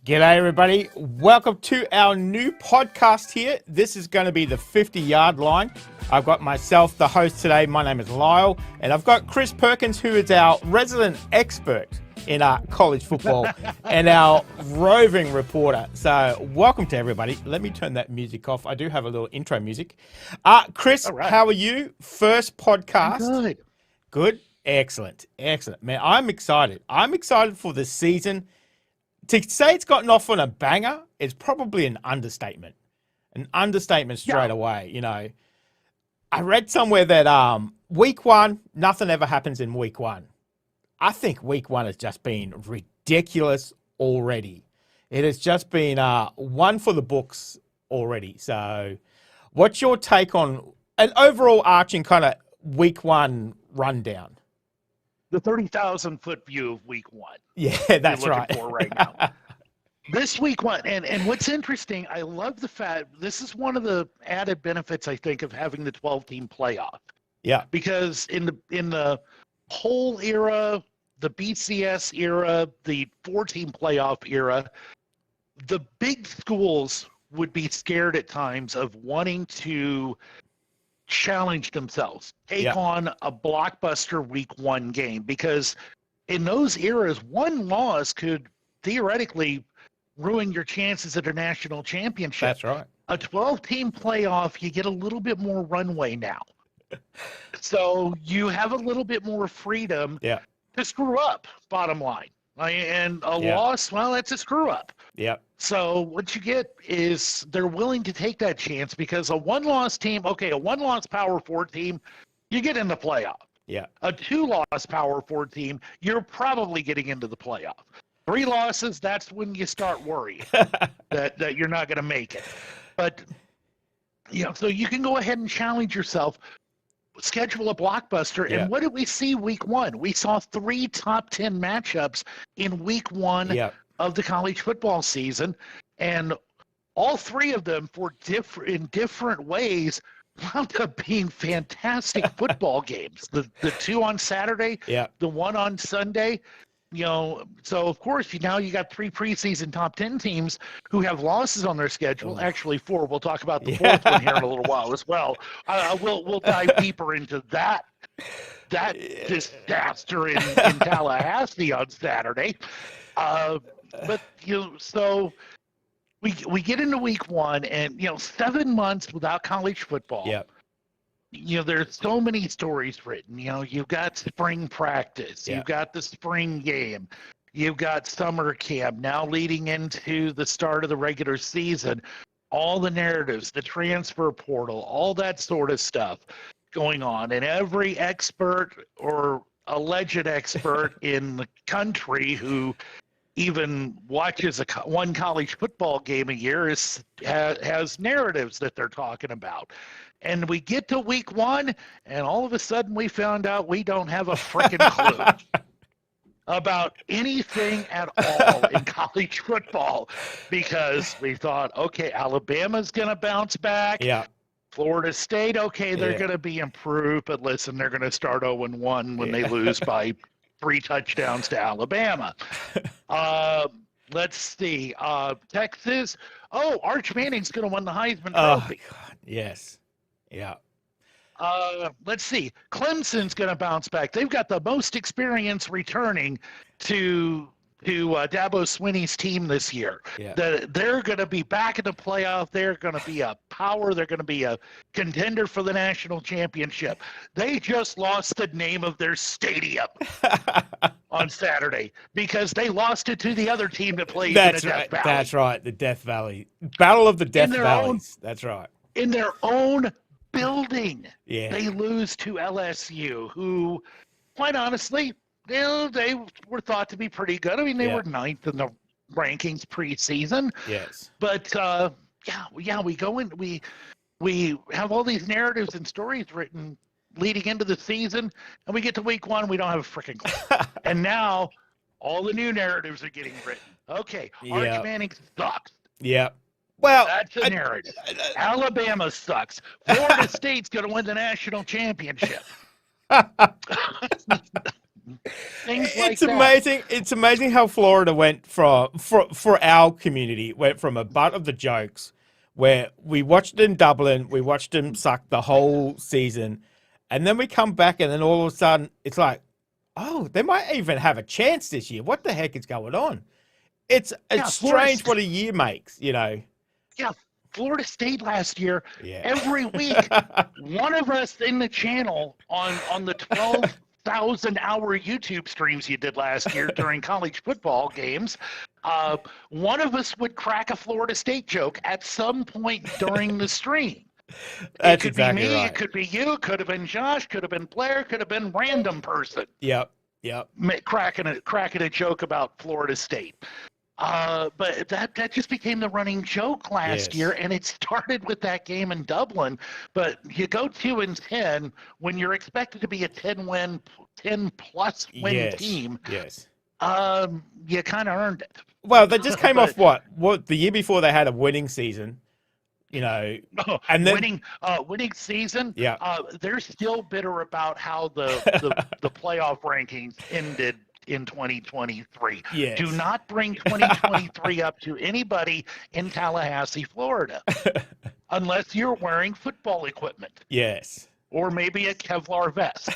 G'day, everybody. Welcome to our new podcast here. This is going to be the 50-yard line. I've got myself, the host today. My name is Lyle, and I've got Chris Perkins, who is our resident expert in college football and our roving reporter. So welcome to everybody. Let me turn that music off. I do have a little intro music. Chris, Right. How are you? First podcast. I'm good. Good? Excellent. Excellent. Man, I'm excited. I'm excited for this season. To say it's gotten off on a banger is probably an understatement. An understatement straight away. You know, I read somewhere that week one, nothing ever happens in week one. I think week one has just been ridiculous already. It has just been one for the books already. So what's your take on an overall arching kind of week one rundown? The 30,000-foot view of week one. Yeah, that's you're right. looking for right now. This week one, and what's interesting, I love the fact this is one of the added benefits I think of having the 12-team playoff. Yeah. Because in the whole era, the BCS era, the 4-team playoff era, the big schools would be scared at times of wanting to challenge themselves, take on a blockbuster week one game, because in those eras, one loss could theoretically ruin your chances at a national championship. That's right. A 12-team playoff, you get a little bit more runway now. So you have a little bit more freedom to screw up, bottom line. And a loss, well, that's a screw up. Yep. So what you get is they're willing to take that chance, because a one-loss team, a one-loss Power 4 team, you get in the playoff. Yeah. A 2-loss Power 4 team, you're probably getting into the playoff. 3 losses, that's when you start worrying that you're not going to make it. But, so you can go ahead and challenge yourself, schedule a blockbuster. And what did we see week one? We saw 3 top 10 matchups in week one of the college football season. And all 3 of them in different ways wound up being fantastic football games. The 2 on Saturday, the 1 on Sunday. So of course now you got 3 preseason top 10 teams who have losses on their schedule. Actually 4. We'll talk about the 4th one here in a little while as well. We'll dive deeper into that disaster in Tallahassee on Saturday. But so we get into week one, and 7 months without college football. There's so many stories written. You've got spring practice, you've got the spring game, you've got summer camp, now leading into the start of the regular season, all the narratives, the transfer portal, all that sort of stuff going on. And every expert or alleged expert in the country who even watches one college football game a year has narratives that they're talking about. And we get to week one, and all of a sudden we found out we don't have a freaking clue about anything at all in college football, because we thought, okay, Alabama's going to bounce back. Florida State, they're going to be improved, but listen, they're going to start 0-1 when they lose by 3 touchdowns to Alabama. Let's see. Texas. Arch Manning's going to win the Heisman Trophy. God. Yes. Yeah. Let's see. Clemson's going to bounce back. They've got the most experience returning to Dabo Swinney's team this year. They're going to be back in the playoff. They're going to be a power. They're going to be a contender for the national championship. They just lost the name of their stadium on Saturday because they lost it to the other team that plays in the Death Valley. That's right. The Death Valley. Battle of the Death Valleys. That's right. In their own building. They lose to LSU, who, quite honestly, they were thought to be pretty good. I mean, they were 9th in the rankings preseason. Yes. But we go in. We have all these narratives and stories written leading into the season, and we get to week one, we don't have a freaking clue. And now all the new narratives are getting written. Okay, Arch Manning sucks. Yeah. Well, that's a narrative. Alabama sucks. Florida State's going to win the national championship. things like It's that. amazing. It's amazing how Florida went for our community went from a butt of the jokes, where we watched in Dublin, we watched them suck the whole season, and then we come back, and then all of a sudden it's like, oh, they might even have a chance this year. What the heck is going on? It's strange what a year makes, you know. Yeah, Florida State last year, Yeah. every week, one of us in the channel on the 12,000-hour YouTube streams you did last year during college football games, one of us would crack a Florida State joke at some point during the stream. That's it could exactly be me, right. it could be you, it could have been Josh, could have been Blair, could have been random person. Yep. Cracking a joke about Florida State. But that just became the running joke last year, and it started with that game in Dublin. But you go 2-10 when you're expected to be a 10-plus win team. Yes. You kind of earned it. Well, they just came off what the year before they had a winning season, you know, and then winning season. Yeah. They're still bitter about how the playoff rankings ended in 2023. Yes. Do not bring 2023 up to anybody in Tallahassee, Florida, unless you're wearing football equipment. Yes. Or maybe a Kevlar vest.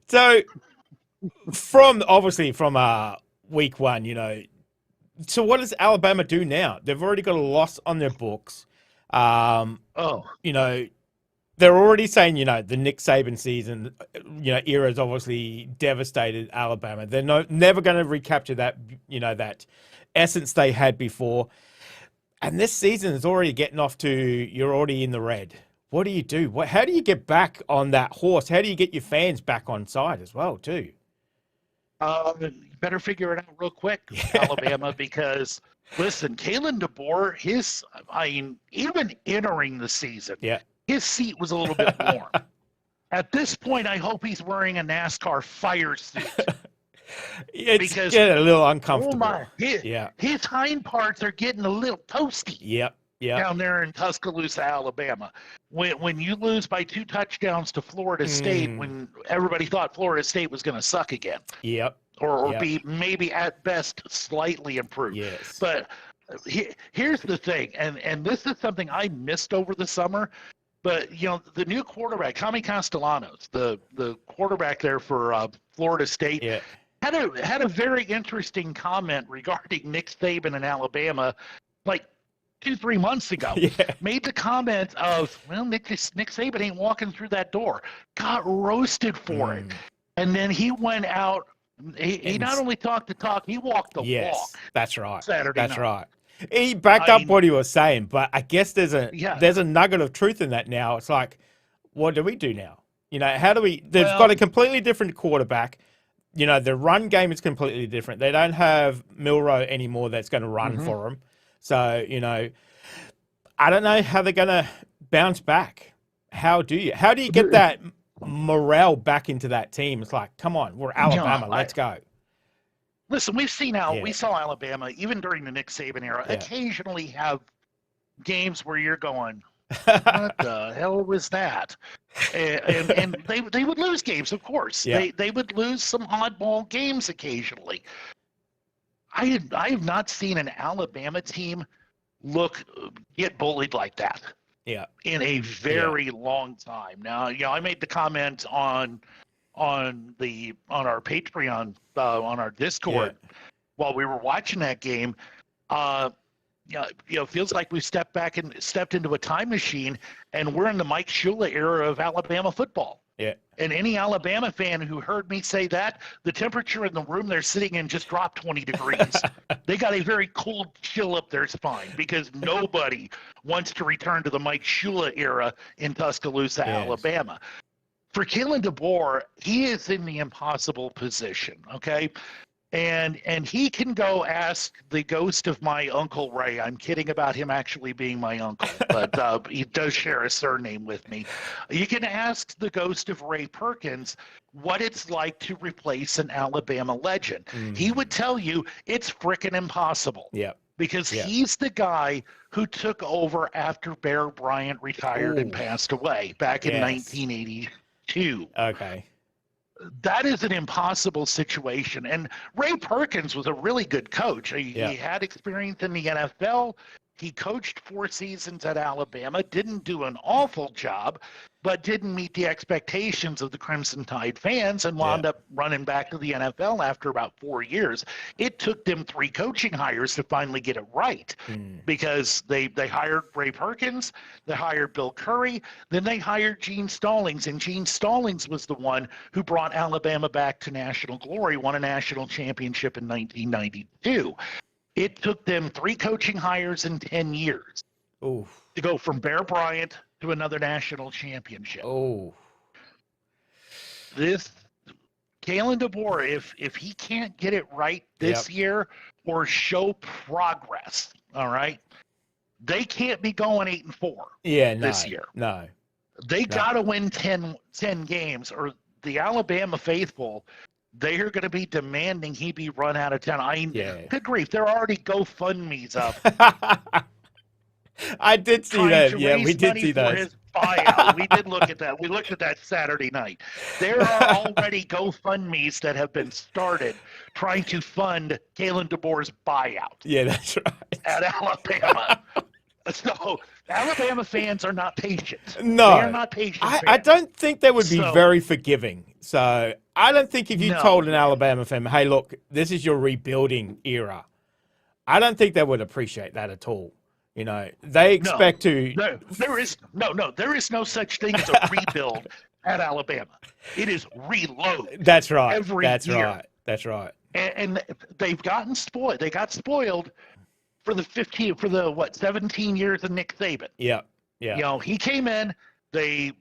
So, from week one, you know, so what does Alabama do now? They've already got a loss on their books. You know, they're already saying, you know, the Nick Saban season, you know, era has obviously devastated Alabama. They're never going to recapture that, you know, that essence they had before. And this season is already getting off to, you're already in the red. What do you do? How do you get back on that horse? How do you get your fans back on side as well, too? You better figure it out real quick, Alabama, because listen, Kalen DeBoer, even entering the season, his seat was a little bit warm. At this point, I hope he's wearing a NASCAR fire suit. It's getting a little uncomfortable. Oh my, his hind parts are getting a little toasty. Yep. Down there in Tuscaloosa, Alabama. When you lose by 2 touchdowns to Florida State, when everybody thought Florida State was going to suck again. Yep. Or be maybe at best slightly improved. Yes. But here's the thing, and this is something I missed over the summer, but, you know, the new quarterback, Tommy Castellanos, the quarterback there for Florida State, had a very interesting comment regarding Nick Saban in Alabama, like 2-3 months ago. Made the comment of, well, Nick Saban ain't walking through that door. Got roasted for it. And then he went out. He not only talked the talk, he walked the walk. That's right. Saturday That's night. right. He backed up what he was saying, but I guess there's a nugget of truth in that now. It's like, what do we do now? You know, how do we? They've got a completely different quarterback. You know, the run game is completely different. They don't have Milroe anymore that's going to run for them. So, you know, I don't know how they're going to bounce back. How do you get that morale back into that team? It's like, come on, we're Alabama. Let's go. Listen, we saw Alabama, even during the Nick Saban era, occasionally have games where you're going, what the hell was that? And they would lose games, of course. They would lose some oddball games occasionally. I have not seen an Alabama team get bullied like that. In a very long time. Now, you know, I made the comment on our Patreon, on our Discord, while we were watching that game. You know, feels like we stepped into a time machine, and we're in the Mike Shula era of Alabama football. And any Alabama fan who heard me say that, the temperature in the room they're sitting in just dropped 20 degrees. They got a very cold chill up their spine because nobody wants to return to the Mike Shula era in Tuscaloosa, Alabama. For Kalen DeBoer, he is in the impossible position, okay? And he can go ask the ghost of my Uncle Ray. I'm kidding about him actually being my uncle, but he does share a surname with me. You can ask the ghost of Ray Perkins what it's like to replace an Alabama legend. He would tell you it's frickin' impossible. Because he's the guy who took over after Bear Bryant retired and passed away back in 1982. Okay. that is an impossible situation. And Ray Perkins was a really good coach. He had experience in the NFL. He coached 4 seasons at Alabama, didn't do an awful job, but didn't meet the expectations of the Crimson Tide fans and wound up running back to the NFL after about 4 years. It took them 3 coaching hires to finally get it right because they hired Ray Perkins, they hired Bill Curry, then they hired Gene Stallings, and Gene Stallings was the one who brought Alabama back to national glory, won a national championship in 1992. It took them 3 coaching hires in 10 years to go from Bear Bryant to another national championship. This Kalen DeBoer, if he can't get it right this year or show progress, all right, they can't be going 8-4 this year. No. They got to win 10 games, or the Alabama faithful, they are going to be demanding he be run out of town. Good grief, there are already GoFundMe's up. I did see that. Yeah, we did see that. His buyout. We did look at that. We looked at that Saturday night. There are already GoFundMe's that have been started trying to fund Kalen DeBoer's buyout. Yeah, that's right. At Alabama. So Alabama fans are not patient. No, they are not patient. I don't think they would be very forgiving. So I don't think if you told an Alabama fan, "Hey, look, this is your rebuilding era," I don't think they would appreciate that at all. You know, they expect to. There is no such thing as a rebuild at Alabama. It is reload. That's right. That's right. That's right. And they've gotten spoiled. They got spoiled for the 17 years of Nick Saban. Yeah. You know, he came in, they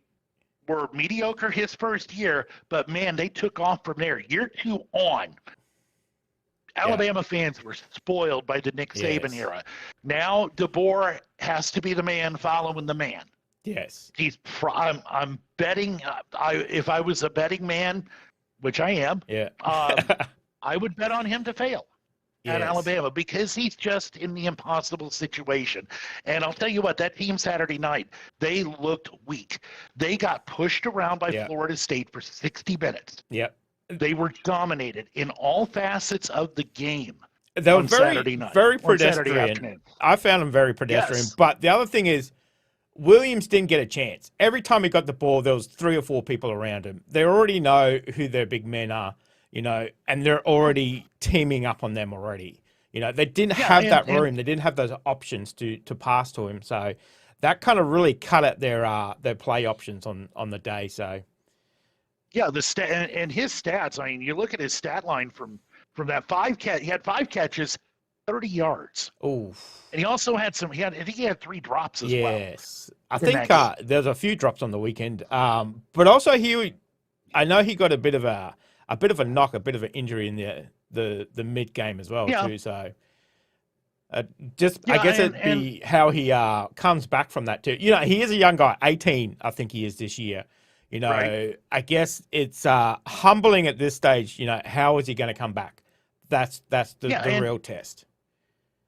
were mediocre his first year, but man, they took off from there. Year 2 on, Alabama fans were spoiled by the Nick Saban era. Now DeBoer has to be the man following the man. Yes. I'm betting, if I was a betting man, which I am, I would bet on him to fail. At Alabama, because he's just in the impossible situation. And I'll tell you what, that team Saturday night, they looked weak. They got pushed around by Florida State for 60 minutes. Yep. They were dominated in all facets of the game. They were very pedestrian. I found them very pedestrian. Yes. But the other thing is, Williams didn't get a chance. Every time he got the ball, there was 3 or 4 people around him. They already know who their big men are. You know, and they're already teaming up on them already. You know, they didn't have that room. They didn't have those options to pass to him. So that kind of really cut at their play options on the day. So yeah, and his stats. I mean, you look at his stat line from that 5 catch. He had 5 catches, 30 yards. Oh, and he also had some. I think he had 3 drops as well. Yes, I think there's a few drops on the weekend. But also I know he got a bit of a knock, a bit of an injury in the mid game as well too. So I guess it'd be how he comes back from that too. You know, he is a young guy, 18, I think he is this year. You know, I guess it's humbling at this stage. You know, how is he going to come back? That's the real test.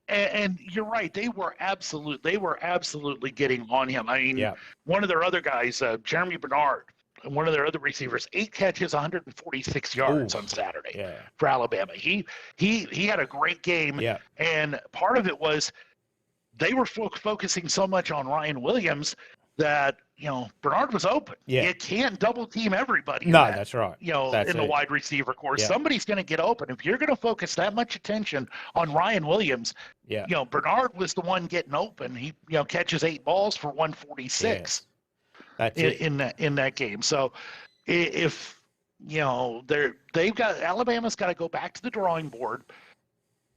And you're right. They were absolutely getting on him. I mean, one of their other guys, Jeremy Bernard, one of their other receivers, 8 catches, 146 yards on Saturday for Alabama. He had a great game, and part of it was they were focusing so much on Ryan Williams that, you know, Bernard was open. You can't double team everybody. That's right. You know, in the wide receiver course, somebody's going to get open. If you're going to focus that much attention on Ryan Williams, you know, Bernard was the one getting open. He, you know, catches 8 balls for 146. In that game. So if you know Alabama's got to go back to the drawing board.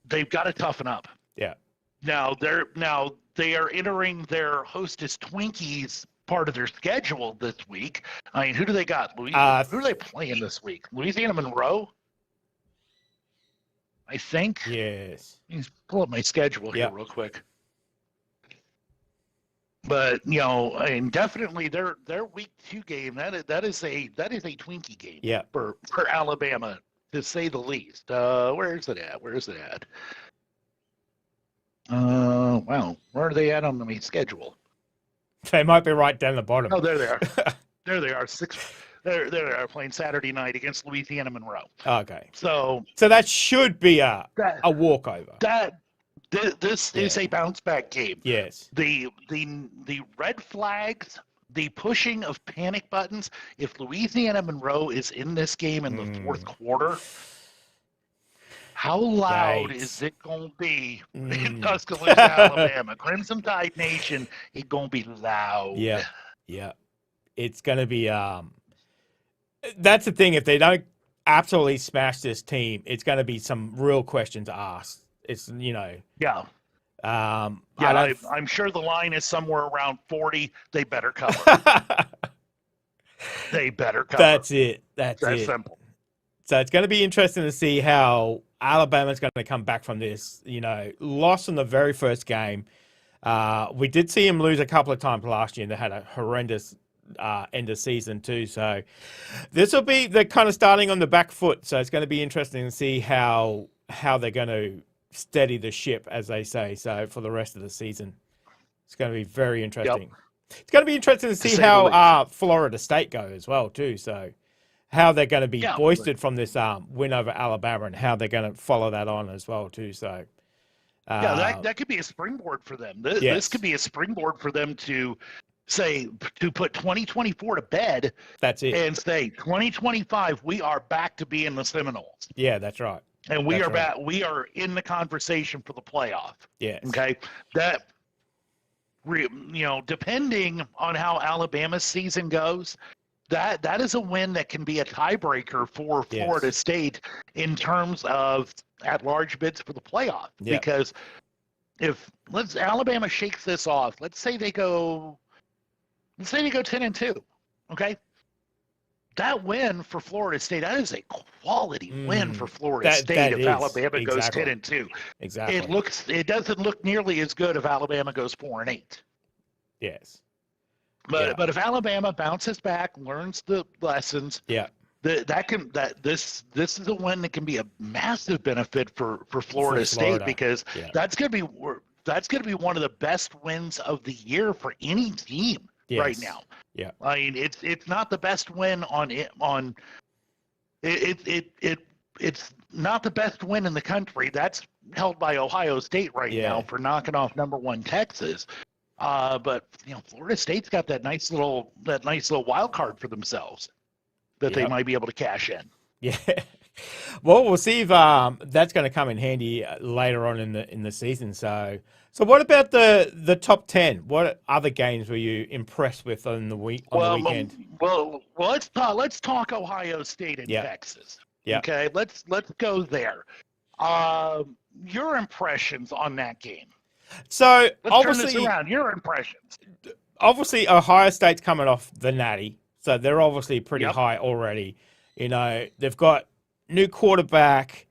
They've got to toughen up. Now they are entering their Hostess Twinkies part of their schedule this week. I mean, who do they got? Who are they playing this week? Louisiana Monroe, I think. Yes. Let me pull up my schedule here real quick. But you know, I mean, definitely their week 2 game that is a Twinkie game for Alabama, to say the least. Where is it at? Wow, where are they at on the schedule? They might be right down the bottom. Oh, there they are. There they are. They're playing Saturday night against Louisiana Monroe. Okay. So that should be a walkover. This is a bounce back game. Yes. The red flags, the pushing of panic buttons. If Louisiana Monroe is in this game in the fourth quarter, how loud is it going to be in Tuscaloosa, Alabama? Crimson Tide Nation, it's going to be loud. Yeah. It's going to be that's the thing. If they don't absolutely smash this team, it's going to be some real questions asked. It's, I'm sure the line is somewhere around 40. They better cover. They better cover. That's it. That's simple. So it's going to be interesting to see how Alabama's going to come back from this. Loss in the very first game. We did see him lose a couple of times last year, and they had a horrendous end of season too. So this will be the kind of starting on the back foot. So it's going to be interesting to see how they're going to steady the ship, as they say. So for the rest of the season, it's going to be very interesting. Yep. It's going to be interesting to see how Florida State go as well too. So how they're going to be boosted from this win over Alabama, and how they're going to follow that on as well too. So that could be a springboard for them. This could be a springboard for them to put 2024 to bed. That's it. And say 2025, we are back to being the Seminoles. Yeah, that's right. And we are back. We are in the conversation for the playoff. Yes. Okay. Depending on how Alabama's season goes, that is a win that can be a tiebreaker for Florida State in terms of at-large bids for the playoff. Yep. Because if Alabama shakes this off, let's say they go 10-2, okay? That win for Florida State, that is a quality win for Florida State if Alabama goes 10-2. Exactly. It doesn't look nearly as good if Alabama goes 4-8. Yes. But if Alabama bounces back, learns the lessons, this is a win that can be a massive benefit for Florida State, because that's going to be one of the best wins of the year for any team right now. Yeah. I mean, it's not the best win it's not the best win in the country. That's held by Ohio State right now for knocking off number 1 Texas. But Florida State's got that nice little wild card for themselves that they might be able to cash in. Yeah. Well, we'll see if that's going to come in handy later on in the season. So what about the top 10? What other games were you impressed with on the weekend? Well, let's talk Ohio State and Texas. Yeah. Okay, let's go there. Your impressions on that game. So let's turn this around. Your impressions. Obviously, Ohio State's coming off the Natty, so they're obviously pretty high already. They've got new quarterback.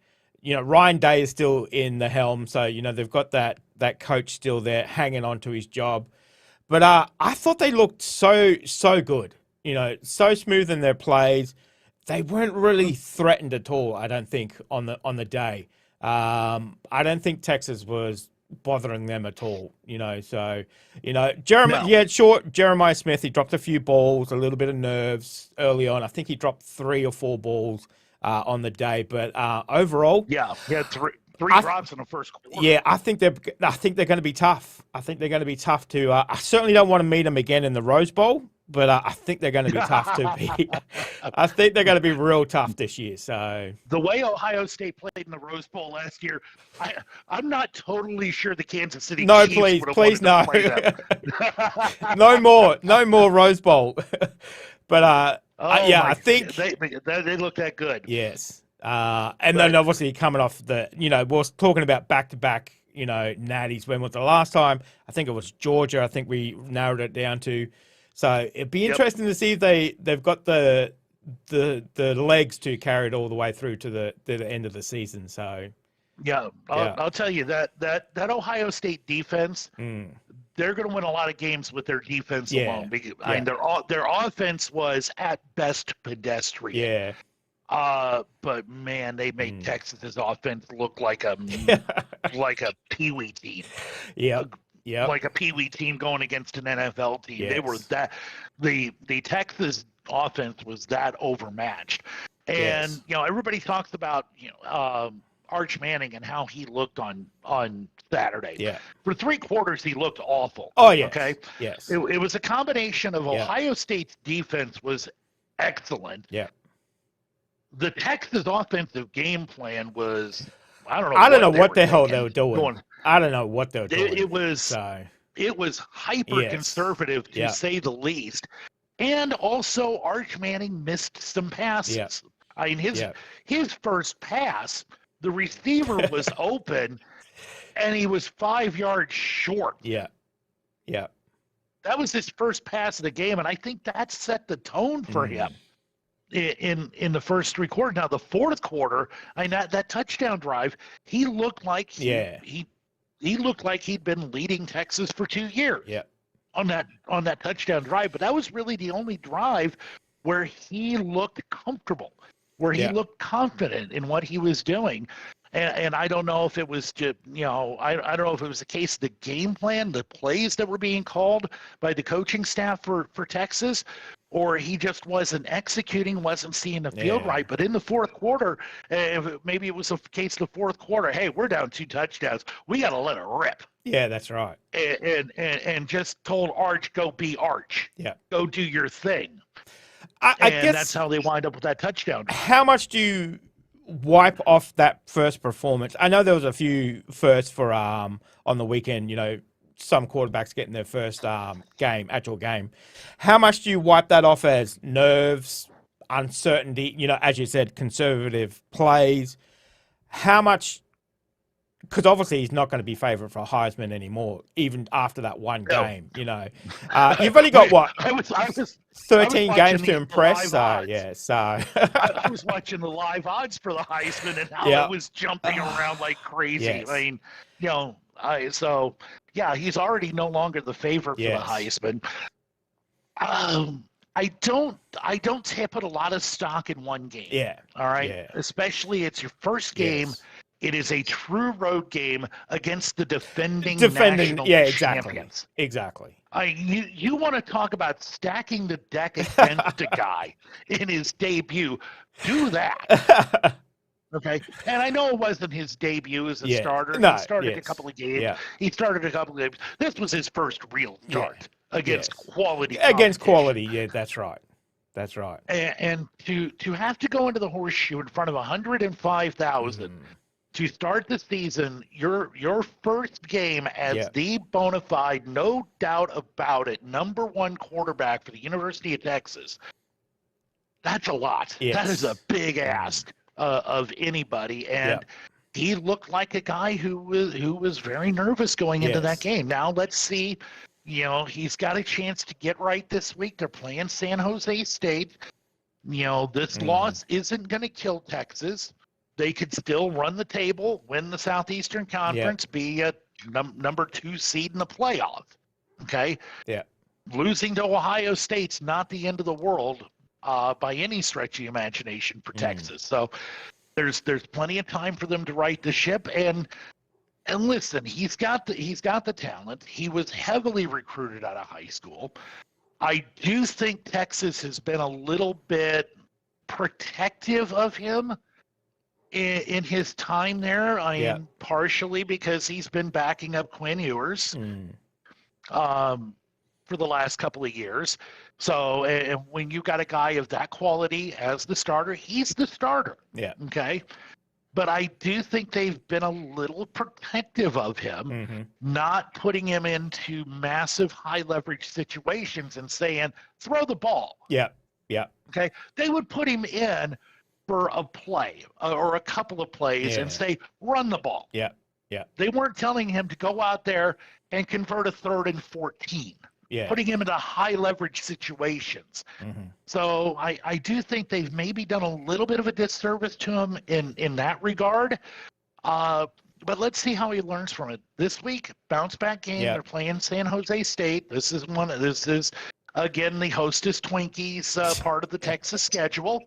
Ryan Day is still in the helm, so they've got that coach still there hanging on to his job. But I thought they looked so good. So smooth in their plays. They weren't really threatened at all, I don't think, on the day. I don't think Texas was bothering them at all. Jeremiah Smith, he dropped a few balls, a little bit of nerves early on. I think he dropped 3 or 4 balls on the day, but overall, he had three drops in the first quarter. Yeah, I think they're going to be tough. I think they're going to be tough to. I certainly don't want to meet them again in the Rose Bowl, but I think they're going to be tough to beat. I think they're going to be real tough this year. So the way Ohio State played in the Rose Bowl last year, I'm not totally sure the Kansas City Chiefs would have wanted to play them. no more Rose Bowl. But I think they look that good. Yes. Then obviously coming off we're talking about back-to-back, natties. When was the last time? I think it was Georgia. I think we narrowed it down to. So it'd be interesting to see if they've got the legs to carry it all the way through to the end of the season. So I'll tell you that Ohio State defense, they're going to win a lot of games with their defense alone. I mean, their offense was at best pedestrian. Yeah. But man, they made Texas's offense look like a peewee team. Yeah. Like a peewee team going against an NFL team. Yes. They were the Texas offense was that overmatched. And Yes. everybody talks about Arch Manning and how he looked on Saturday. Yeah. For 3 quarters, he looked awful. Oh, yes. Okay. Yes. It was a combination of Yeah. Ohio State's defense was excellent. Yeah. The Texas offensive game plan was, I don't know what the hell they were doing. I don't know what they were doing. It was hyper conservative to say the least. And also, Arch Manning missed some passes. Yeah. I mean, his first pass, the receiver was open, and he was 5 yards short. Yeah. Yeah. That was his first pass of the game, and I think that set the tone for him in the first 3 quarters. Now, the fourth quarter, that touchdown drive, he looked like he looked like he'd been leading Texas for 2 years. Yeah. On that touchdown drive, but that was really the only drive where he looked comfortable, where he looked confident in what he was doing. And I don't know if it was just, I don't know if it was the case of the game plan, the plays that were being called by the coaching staff for Texas, or he just wasn't executing, wasn't seeing the field right. But in the fourth quarter, maybe it was a case of the fourth quarter, hey, we're down 2 touchdowns. We got to let it rip. Yeah, that's right. And just told Arch, go be Arch. Yeah. Go do your thing. I guess that's how they wind up with that touchdown. How much do you wipe off that first performance? I know there was a few firsts for on the weekend, some quarterbacks getting their first actual game. How much do you wipe that off as nerves, uncertainty, as you said, conservative plays? How much, because obviously he's not going to be favourite for Heisman anymore, even after that one game, You've only got, what, I was 13 games to impress? So. I was watching the live odds for the Heisman and how it was jumping around like crazy. Yes. I mean, he's already no longer the favorite for the Heisman. I don't put a lot of stock in one game. Yeah. All right. Yeah. Especially it's your first game. Yes. It is a true road game against the defending national champions. Exactly. You want to talk about stacking the deck against a guy in his debut? Do that. Okay. And I know it wasn't his debut as a starter. No, he started a couple of games. Yeah. He started a couple of games. This was his first real start against quality. Against quality, yeah, that's right. That's right. And to have to go into the horseshoe in front of 105,000 to start the season, your first game as the bona fide, no doubt about it, #1 quarterback for the University of Texas, that's a lot. Yes. That is a big ask of anybody. And he looked like a guy who was very nervous going into that game. Now let's see. He's got a chance to get right this week. They're playing San Jose State. This loss isn't going to kill Texas. They could still run the table, win the Southeastern Conference, be a number 2 seed in the playoff. Okay? Yeah. Losing to Ohio State's not the end of the world by any stretch of the imagination for Texas. So there's plenty of time for them to right the ship. And listen, he's got the talent. He was heavily recruited out of high school. I do think Texas has been a little bit protective of him in his time there. I mean, partially because he's been backing up Quinn Ewers for the last couple of years. So and when you got a guy of that quality as the starter, he's the starter. Yeah. Okay. But I do think they've been a little protective of him, not putting him into massive high leverage situations and saying, throw the ball. Yeah. Yeah. Okay. They would put him in for a play or a couple of plays and say, run the ball. Yeah. Yeah. They weren't telling him to go out there and convert a 3rd and 14. Yeah. Putting him into high leverage situations. So I do think they've maybe done a little bit of a disservice to him in that regard. But let's see how he learns from it. This week, bounce back game. They're playing San Jose State. This is again the Hostess Twinkies part of the Texas schedule.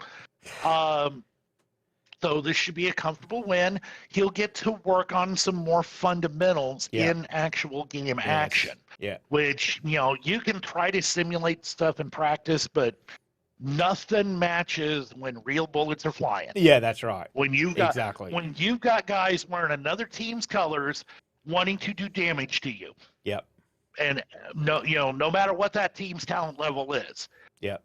So this should be a comfortable win. He'll get to work on some more fundamentals in actual game action. Yeah. Which, you can try to simulate stuff in practice, but nothing matches when real bullets are flying. Yeah, that's right. When you've got guys wearing another team's colors wanting to do damage to you. Yep. And no matter what that team's talent level is. Yep.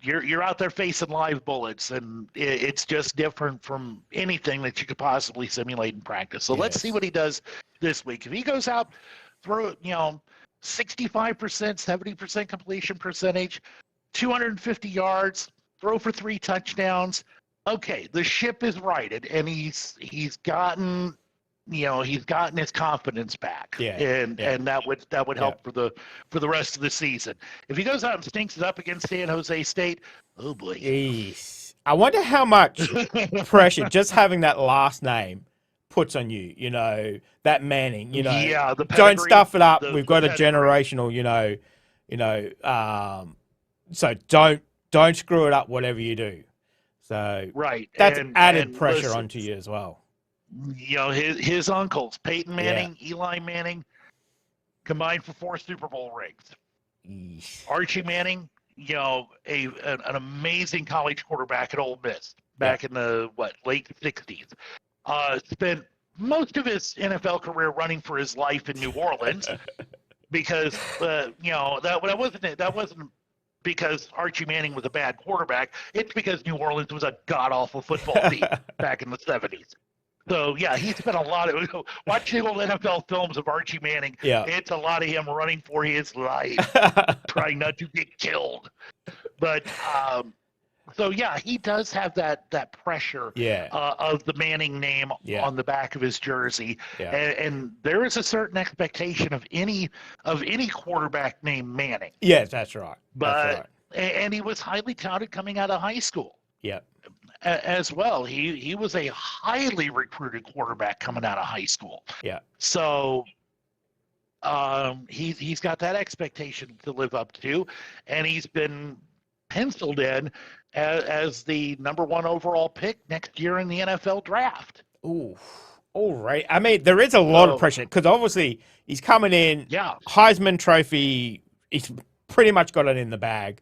You're out there facing live bullets, and it's just different from anything that you could possibly simulate in practice. So let's see what he does this week. If he goes out, throw 65%, 70% completion percentage, 250 yards, throw for 3 touchdowns. Okay, the ship is righted, and he's gotten his confidence back. And that would help for the rest of the season. If he goes out and stinks it up against San Jose State, oh boy. Jeez. I wonder how much pressure just having that last name puts on you, that Manning, Yeah, the don't stuff it up. We've got a generational, so don't screw it up whatever you do. So right. That's added pressure onto you as well. His uncles, Peyton Manning, Eli Manning, combined for 4 Super Bowl rings. Eesh. Archie Manning, an amazing college quarterback at Ole Miss back in the late 60s. Spent most of his NFL career running for his life in New Orleans because that wasn't because Archie Manning was a bad quarterback. It's because New Orleans was a god-awful football team back in the 70s. So, yeah, he spent a lot of – watching old NFL films of Archie Manning, it's a lot of him running for his life, trying not to get killed. But so, yeah, he does have that pressure of the Manning name on the back of his jersey. Yeah. And there is a certain expectation of any quarterback named Manning. Yes, that's right. And he was highly touted coming out of high school. Yeah. As well. He was a highly recruited quarterback coming out of high school. Yeah. So he's got that expectation to live up to, and he's been penciled in as the number 1 overall pick next year in the NFL draft. Ooh. All right. I mean, there is a lot of pressure because obviously he's coming in. Yeah. Heisman Trophy. He's pretty much got it in the bag.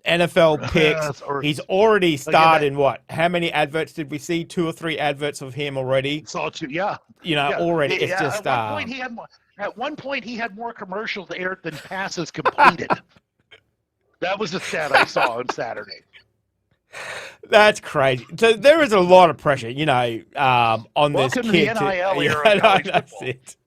NFL picks. He's already starred in what? How many adverts did we see? 2 or 3 adverts of him already. Saw 2, yeah. Already. It's just. At one point, he had more commercials aired than passes completed. That was the stat I saw on Saturday. That's crazy. So there is a lot of pressure, on Welcome this kid. To the NIL era of college that's football. it.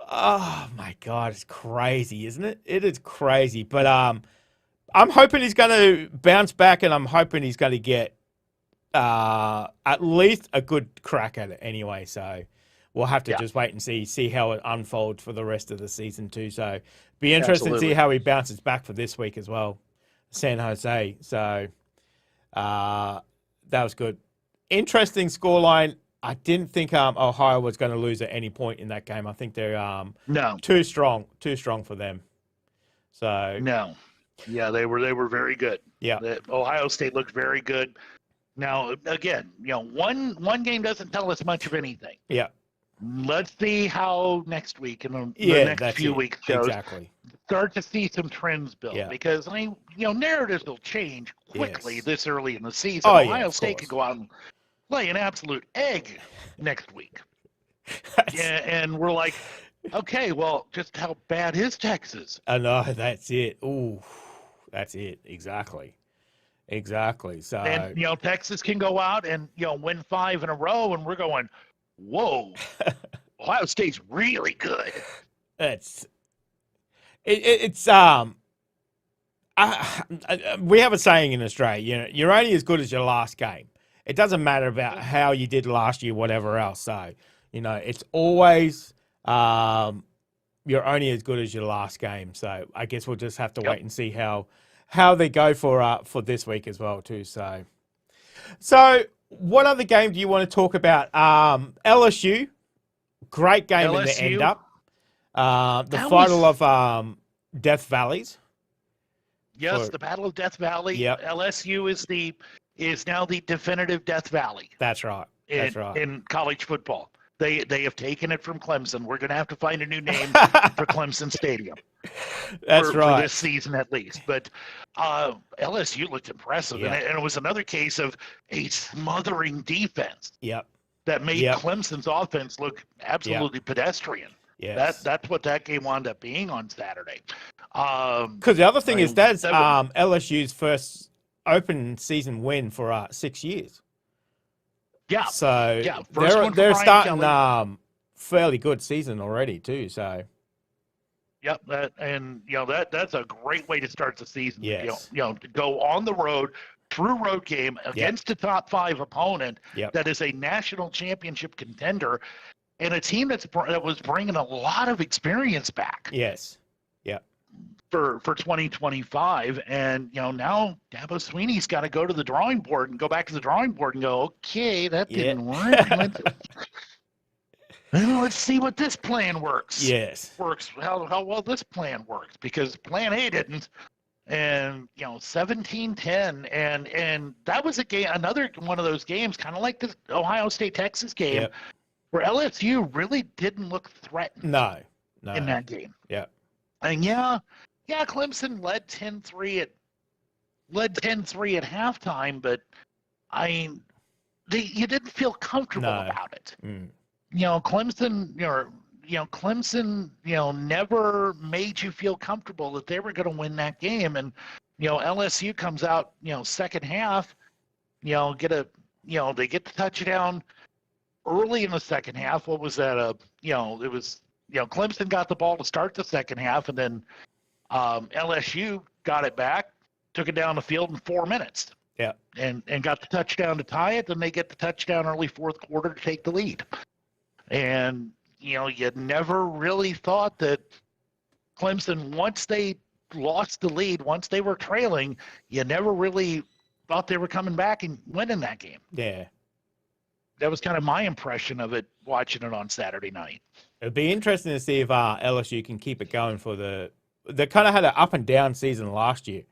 Oh my God, it's crazy, isn't it? It is crazy, but I'm hoping he's going to bounce back, and I'm hoping he's going to get at least a good crack at it anyway. So we'll have to just wait and see how it unfolds for the rest of the season too. So be interesting to see how he bounces back for this week as well, San Jose. So that was good. Interesting scoreline. I didn't think Ohio was going to lose at any point in that game. I think they're too strong for them. So no. Yeah, they were very good. Yeah, Ohio State looked very good. Now, again, one game doesn't tell us much of anything. Yeah. Let's see how next week and the next few weeks goes. Exactly. Start to see some trends build because narratives will change quickly this early in the season. Ohio State could go out and play an absolute egg next week. And we're like, okay, well, just how bad is Texas? I know, that's it. Ooh. That's it. Exactly. So, and Texas can go out and win 5 in a row, and we're going, whoa, Ohio State's really good. We have a saying in Australia, you're only as good as your last game. It doesn't matter about how you did last year, whatever else. So, it's always you're only as good as your last game. So I guess we'll just have to wait and see how they go for this week as well too. So what other game do you want to talk about? LSU, great game in the end up. The final of Death Valleys. Yes, the Battle of Death Valley. Yep. LSU is now the definitive Death Valley. That's right. In college football. They have taken it from Clemson. We're going to have to find a new name for Clemson Stadium. That's right. For this season at least. But LSU looked impressive, Yeah. and it was another case of a smothering defense Yep. that made Yep. Clemson's offense look absolutely pedestrian. Yes. That's what that game wound up being on Saturday. Because the other thing is that's LSU's first open season win for 6 years. Yeah. So Yeah. they're starting fairly good season already too. So. Yep, that's a great way to start the season. Yes. To go on the road, true road game against a top 5 opponent that is a national championship contender, and a team that was bringing a lot of experience back. Yes. Yep. For 2025, and now Dabo Swinney's got to go to the drawing board and go back to the drawing board and go, okay, that didn't work. Let's see what this plan works. Yes. How well this plan works, because plan A didn't. And 17-10, and that was a game, another one of those games, kind of like the Ohio State Texas game, where LSU really didn't look threatened. No. In that game. Yeah. And Clemson led 10-3 at halftime, but you didn't feel comfortable about it. Clemson, Clemson, never made you feel comfortable that they were going to win that game. And, LSU comes out, second half, they get the touchdown early in the second half. What was that? It was, Clemson got the ball to start the second half, and then LSU got it back, took it down the field in 4 minutes. Yeah. And got the touchdown to tie it. Then they get the touchdown early fourth quarter to take the lead. And, you never really thought that Clemson, once they lost the lead, once they were trailing, you never really thought they were coming back and winning that game. Yeah. That was kind of my impression of it, watching it on Saturday night. It'd be interesting to see if LSU can keep it going they kind of had an up and down season last year.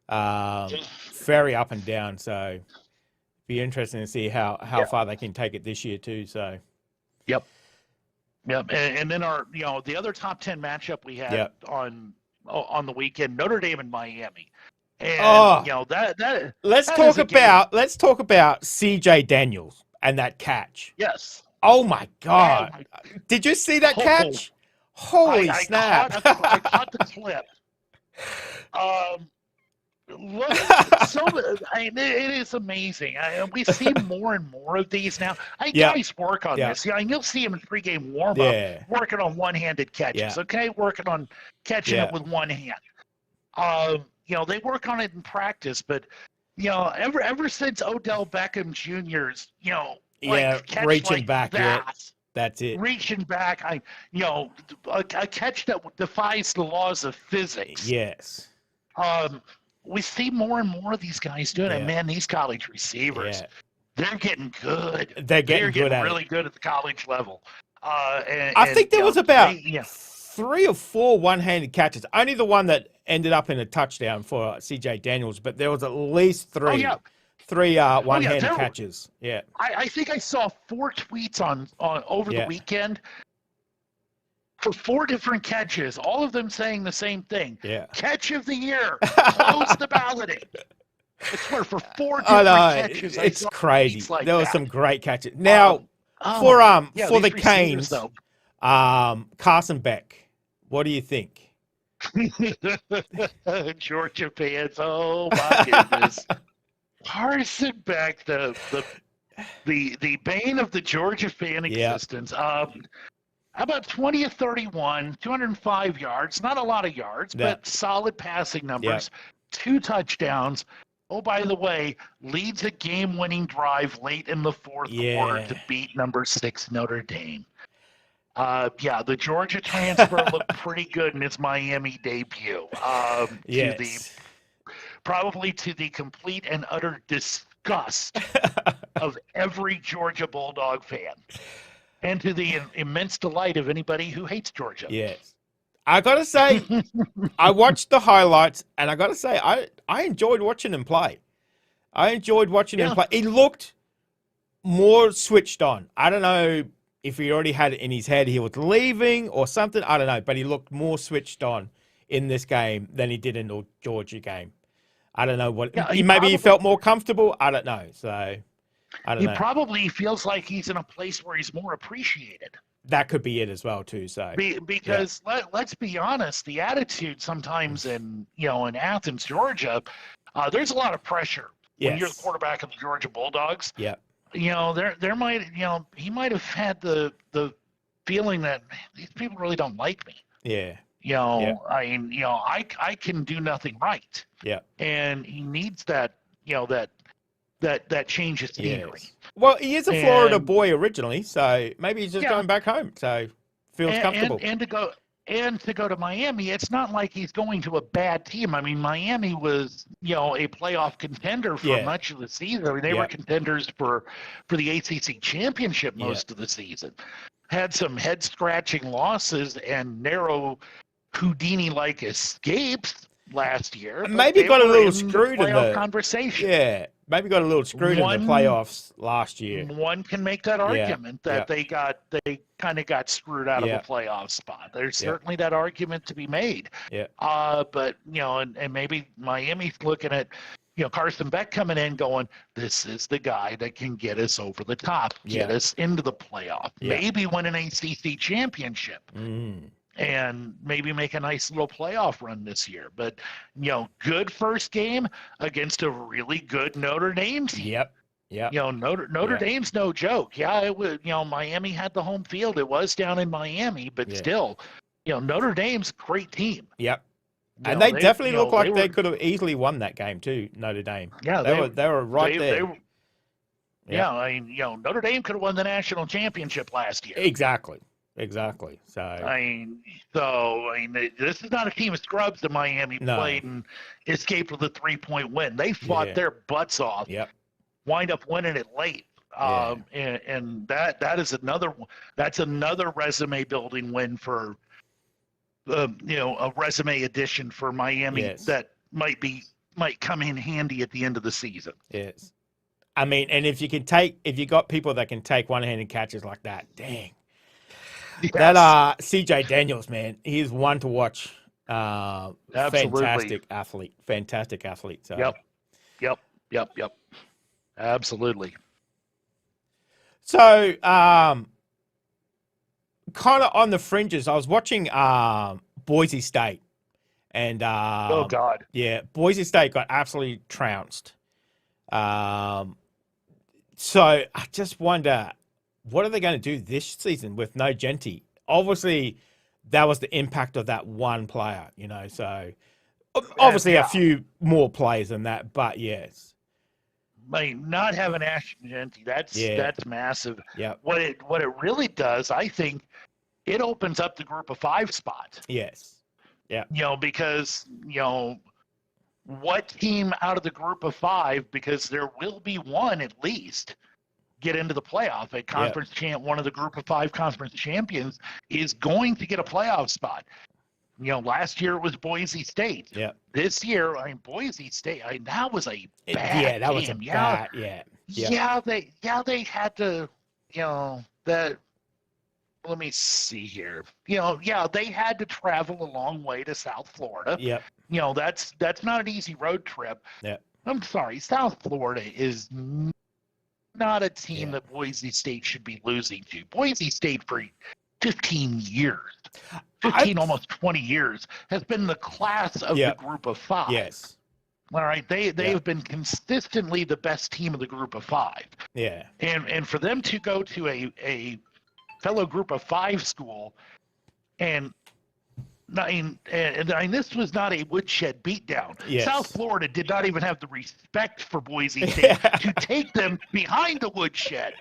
Very up and down. So it'd be interesting to see how far they can take it this year too. So. Yep. And then our, the other top 10 matchup we had on the weekend, Notre Dame and Miami. And let's talk about CJ Daniels and that catch. Yes. Oh my God. Did you see that catch? Holy snap. I caught the clip. Look, it is amazing. We see more and more of these now. Guys work on this. You'll see them in pregame warm-up working on one-handed catches, working on catching it with one hand. They work on it in practice, but, ever since Odell Beckham Jr.'s, catch reaching like back. That's it. Reaching back, a catch that defies the laws of physics. Yes. We see more and more of these guys doing it. Man, these college receivers, they're getting good. They're getting really good at the college level. I think there was about 3 or 4 one-handed catches. Only the one that ended up in a touchdown for CJ Daniels, but there was at least 3. Three one-handed catches. Yeah. I think I saw 4 tweets on over the weekend for 4 different catches, all of them saying the same thing. Yeah. Catch of the year. Close the balloting. I swear, for 4 different catches. It's crazy. Like there were some great catches. Now, for the Canes, Carson Beck, what do you think? Georgia fans, oh my goodness. Carson Beck, the bane of the Georgia fan existence. How about 20 of 31, 205 yards? Not a lot of yards, but solid passing numbers. 2 touchdowns. Oh, by the way, leads a game-winning drive late in the fourth quarter to beat number 6 Notre Dame. The Georgia transfer looked pretty good in his Miami debut. Probably to the complete and utter disgust of every Georgia Bulldog fan. And to the immense delight of anybody who hates Georgia. Yes. I got to say, I watched the highlights, and I got to say, I enjoyed watching him play. Him play. He looked more switched on. I don't know if he already had it in his head he was leaving or something. I don't know, but he looked more switched on in this game than he did in the Georgia game. I don't know what. Yeah, Maybe he felt more comfortable. I don't know. So I don't know. He probably feels like he's in a place where he's more appreciated. That could be it as well too. So because let's be honest, the attitude sometimes in Athens, Georgia, there's a lot of pressure when you're the quarterback of the Georgia Bulldogs. Yeah. There might he might have had the feeling that these people really don't like me. Yeah. I mean, I can do nothing right. Yeah. And he needs that that change of scenery. Yes. Well, he is a Florida boy originally, so maybe he's just going back home, so feels comfortable. And to go to Miami, it's not like he's going to a bad team. I mean, Miami was a playoff contender for much of the season. I mean, they were contenders for the ACC championship most of the season. Had some head scratching losses and narrow Houdini-like escapes last year. Maybe got a little screwed in the conversation. Yeah, maybe got a little screwed in the playoffs last year. One can make that argument that they kind of got screwed out of the playoff spot. There's certainly that argument to be made. Yeah. But and maybe Miami's looking at Carson Beck coming in going, this is the guy that can get us over the top, get us into the playoff, maybe win an ACC championship. And maybe make a nice little playoff run this year. But, good first game against a really good Notre Dame team. Yep. Yeah. Notre Dame's no joke. Yeah, it was, Miami had the home field. It was down in Miami, but still, Notre Dame's a great team. Yep. And they definitely look like they could have easily won that game too, Notre Dame. Yeah, they were right there. I mean, Notre Dame could have won the national championship last year. Exactly. So I mean, this is not a team of scrubs that Miami played and escaped with a 3-point win. They fought their butts off. Yep. Wind up winning it late. And that is another resume building win for a resume addition for Miami that might come in handy at the end of the season. Yes. I mean, and if you got people that can take one-handed catches like that, dang. Yes. That CJ Daniels, man, he's one to watch. Fantastic athlete. So. Yep. Absolutely. So, kind of on the fringes, I was watching Boise State, and oh God, yeah, Boise State got absolutely trounced. So I just wonder, what are they going to do this season with no Genty? Obviously, that was the impact of that one player, so obviously a few more players than that, but yes. I mean, not having Ashton Genty, that's massive. Yeah. What it really does, I think, it opens up the group of 5 spot. Yes. Yeah. Because, what team out of the group of 5, because there will be one at least, get into the playoff. A conference one of the group of 5 conference champions is going to get a playoff spot. Last year it was Boise State. Yeah. This year, Boise State. that was a bad game. Was a bad. Yeah. They had to. That. Let me see here. They had to travel a long way to South Florida. Yeah. That's not an easy road trip. Yeah. I'm sorry. South Florida is not a team that Boise State should be losing to. Boise State for 15 years. Almost 20 years, has been the class of the group of 5. Yes. All right. They have been consistently the best team of the group of 5. Yeah. And for them to go to a fellow group of 5 school and this was not a woodshed beatdown. Yes. South Florida did not even have the respect for Boise State to take them behind the woodshed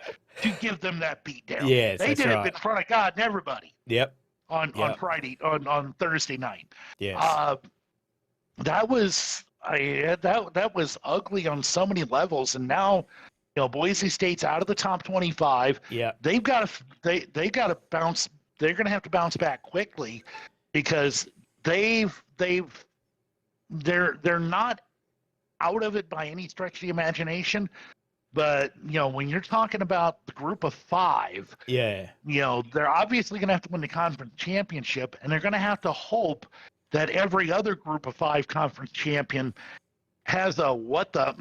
to give them that beatdown. Yes, they did it in front of God and everybody. Yep. On Friday, on Thursday night. Yes. That was ugly on so many levels, and now Boise State's out of the top 25. Yeah. They've got to bounce. They're going to have to bounce back quickly because they're not out of it by any stretch of the imagination. But, when you're talking about the group of 5, they're obviously going to have to win the conference championship, and they're going to have to hope that every other Group of 5 conference champion has a what the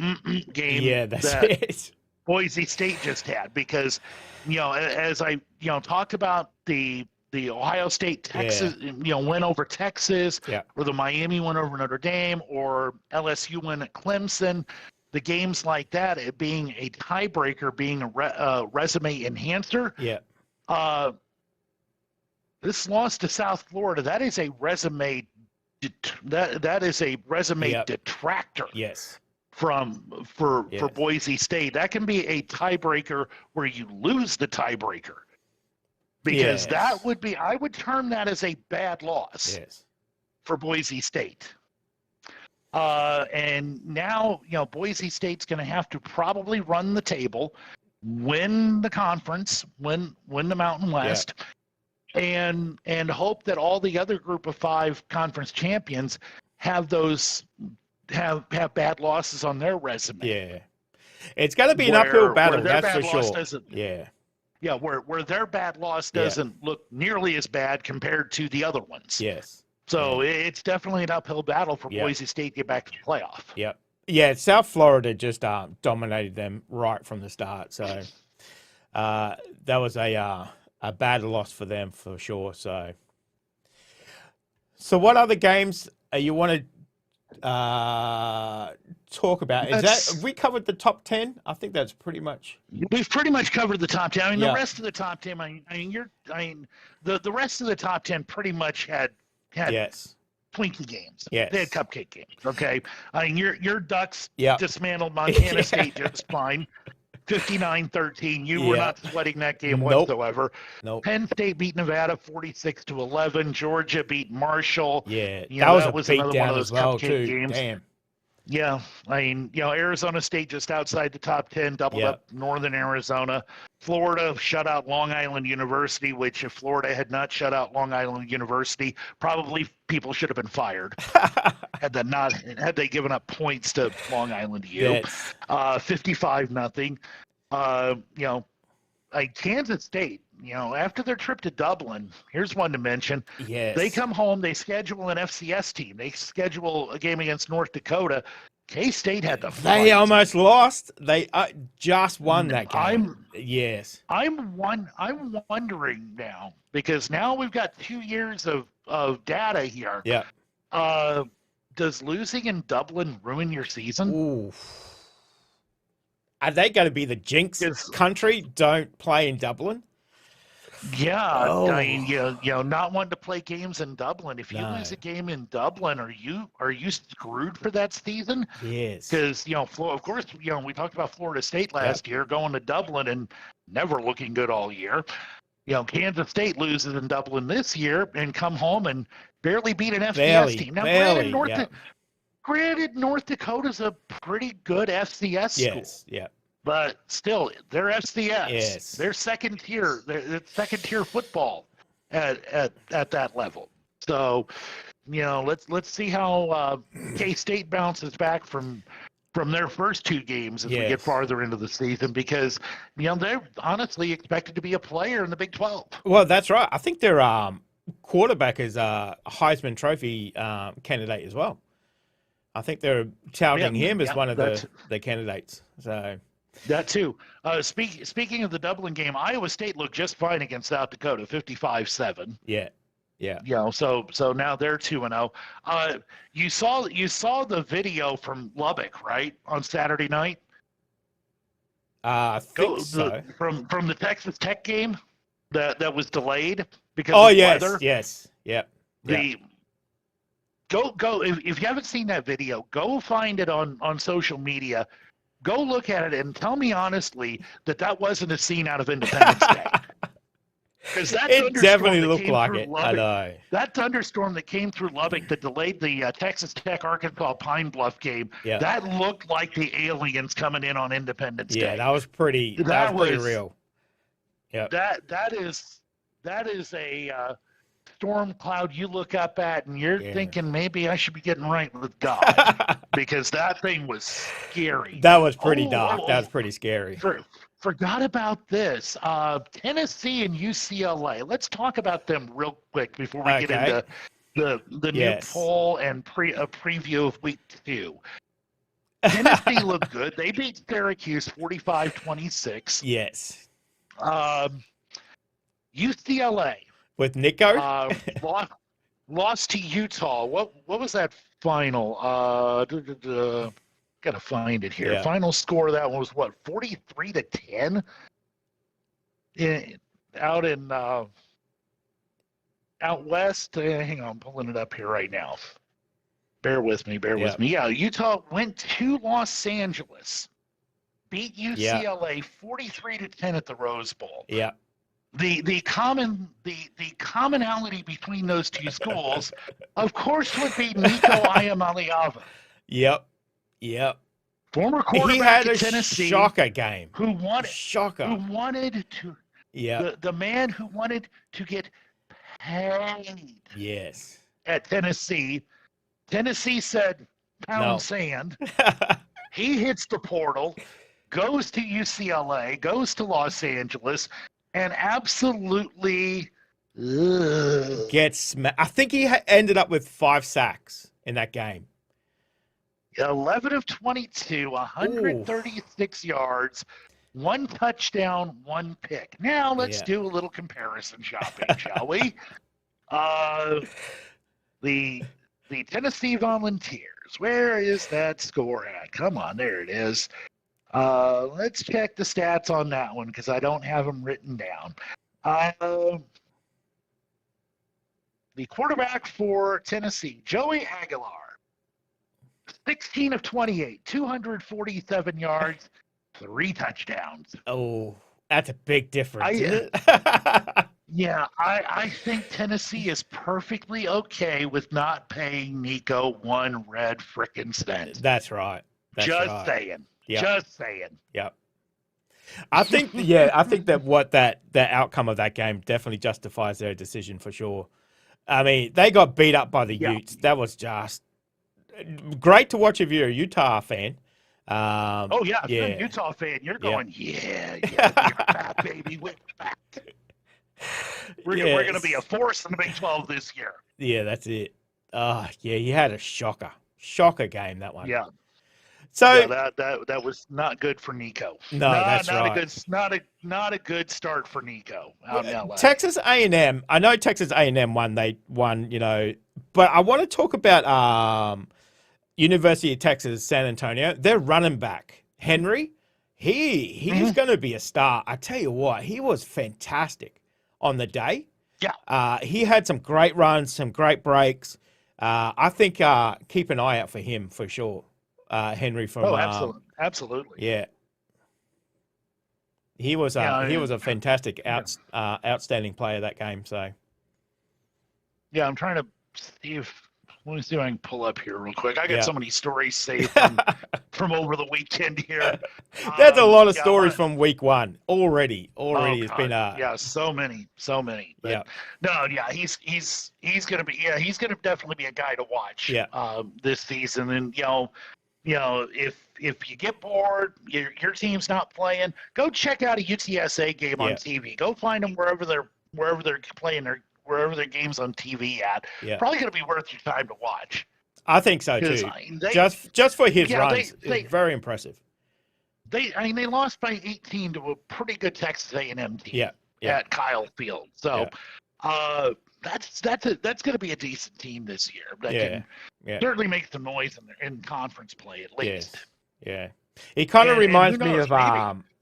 game Yeah, that's that it. Boise State just had, because as I talked about the Ohio State Texas win over Texas, Yeah. or the Miami win over Notre Dame, or LSU win at Clemson, the games like that, it being a tiebreaker, being a resume enhancer. Yeah. This loss to South Florida, that is a resume that is a resume detractor. Yes. For Boise State. That can be a tiebreaker where you lose the tiebreaker, because that would be, I would term that as a bad loss for Boise State. And now, Boise State's going to have to probably run the table, win the conference, win the Mountain West, and hope that all the other Group of 5 conference champions have those have bad losses on their resume. Yeah, it's going to be an uphill battle, that's for sure. Yeah, where their bad loss doesn't look nearly as bad compared to the other ones. Yes. So it's definitely an uphill battle for Boise State to get back to the playoff. Yep. Yeah, South Florida just dominated them right from the start. So that was a bad loss for them for sure. So what other games you want to talk about? Have we covered the top 10? I think that's pretty much. We've pretty much covered the top 10. I mean, the rest of the top 10. The rest of the top 10 pretty much had Twinkie games. Yes. They had cupcake games. Okay. I mean, your Ducks Yep. dismantled Montana State just fine. 59-13. You were not sweating that game whatsoever. Nope. Penn State beat Nevada 46-11. Georgia beat Marshall. Yeah, that was a beatdown as well too. Games. Damn. Yeah, I mean, Arizona State just outside the top 10, doubled up Northern Arizona. Florida shut out Long Island University, which if Florida had not shut out Long Island University, probably people should have been fired had they given up points to Long Island U. Yes. 55-0. Kansas State, after their trip to Dublin, here's one to mention. Yes. They come home, they schedule an FCS team. They schedule a game against North Dakota. K-State had the fight. They almost lost. They just won that game. I'm wondering now, because now we've got 2 years of data here. Yeah. Does losing in Dublin ruin your season? Ooh. Are they going to be the jinx country? Don't play in Dublin. Yeah, Oh. I mean, not wanting to play games in Dublin. If you lose a game in Dublin, are you screwed for that season? Yes. Because of course, we talked about Florida State last year going to Dublin and never looking good all year. Kansas State loses in Dublin this year and come home and barely beat an FCS team. Now, granted, North Dakota's a pretty good FCS school. Yes. Yeah. But still, they're FCS. Yes. They're second tier. They're second tier football at that level. So, let's see how K-State bounces back from their first 2 games as we get farther into the season, because they're honestly expected to be a player in the Big 12. Well, that's right. I think their quarterback is a Heisman Trophy candidate as well. I think they're touting him as one of the candidates. So. That too. Speaking of the Dublin game, Iowa State looked just fine against South Dakota, 55-7. Yeah. So now they're 2-0. You saw the video from Lubbock, right, on Saturday night? I think so. From the Texas Tech game that was delayed because of weather. Yes. Yep. Go if you haven't seen that video, go find it on social media. Go look at it and tell me honestly that wasn't a scene out of Independence Day. Because it definitely looked like it. Lubbock, I know. That thunderstorm that came through Lubbock that delayed the Texas Tech Arkansas Pine Bluff game, that looked like the aliens coming in on Independence Day. Yeah, that was pretty. That was pretty real. Yeah. That is a storm cloud you look up at and you're thinking maybe I should be getting right with God, because that thing was scary. That was pretty dark. That was pretty scary. Forgot about this. Tennessee and UCLA. Let's talk about them real quick before we get the Yes. new poll and a preview of week 2. Tennessee looked good. They beat Syracuse 45-26. Yes. UCLA With Nico? lost to Utah. What was that final? Gotta find it here. Yeah. Final score of that one was what, 43-10? Out west. Hang on, I'm pulling it up here right now. Bear with me. Yeah, Utah went to Los Angeles, beat UCLA 43-10 at the Rose Bowl. Yeah. The commonality between those two schools, of course, would be Nico Iamaleava. Yep. Former He quarterback had a at Tennessee, shocker game. who wanted to Yeah. the man who wanted to get paid Yes. at Tennessee. Tennessee said, pound sand. He hits the portal, goes to UCLA, goes to Los Angeles, and absolutely gets. I think he ended up with 5 sacks in that game. 11 of 22, 136 yards, 1 touchdown, 1 pick. Now let's do a little comparison shopping, shall we? The Tennessee Volunteers. Where is that score at? Come on, there it is. Let's check the stats on that one because I don't have them written down. The quarterback for Tennessee, Joey Aguilar, 16 of 28, 247 yards, 3 touchdowns. Oh, that's a big difference, isn't it? Yeah, I think Tennessee is perfectly okay with not paying Nico 1 red frickin' cent. That's right. Just saying. Yep. Just saying. Yep. I think that the outcome of that game definitely justifies their decision for sure. I mean, they got beat up by the Utes. That was just great to watch if you're a Utah fan. If you're a Utah fan, you're going, we're back, baby, we're back. We're going to be a force in the Big 12 this year. Yeah, that's it. He had a shocker game, that one. Yeah. So that was not good for Nico. No, that's right. Not a good start for Nico out in LA. Texas A&M. I know Texas A&M won. They won, but I want to talk about University of Texas San Antonio. Their running back Henry. He's going to be a star. I tell you what, he was fantastic on the day. Yeah. He had some great runs, some great breaks. I think keep an eye out for him for sure. Henry from absolutely. Yeah. He was a fantastic outstanding player that game, so. Yeah, I'm trying to see if let me see if I can pull up here real quick. I got so many stories saved from over the weekend here. There's a lot of stories from week 1 already. It's been so many. But he's gonna definitely be a guy to watch. This season, and if you get bored, your team's not playing, go check out a UTSA game on TV. Go find them wherever they're playing wherever their game's on TV at. Probably going to be worth your time to watch. I think so too. Just for his runs, it's very impressive. They lost by 18 to a pretty good Texas A&M team at Kyle Field. So that's going to be a decent team this year. That can certainly make some noise in conference play at least. Yeah. He kind of reminds me of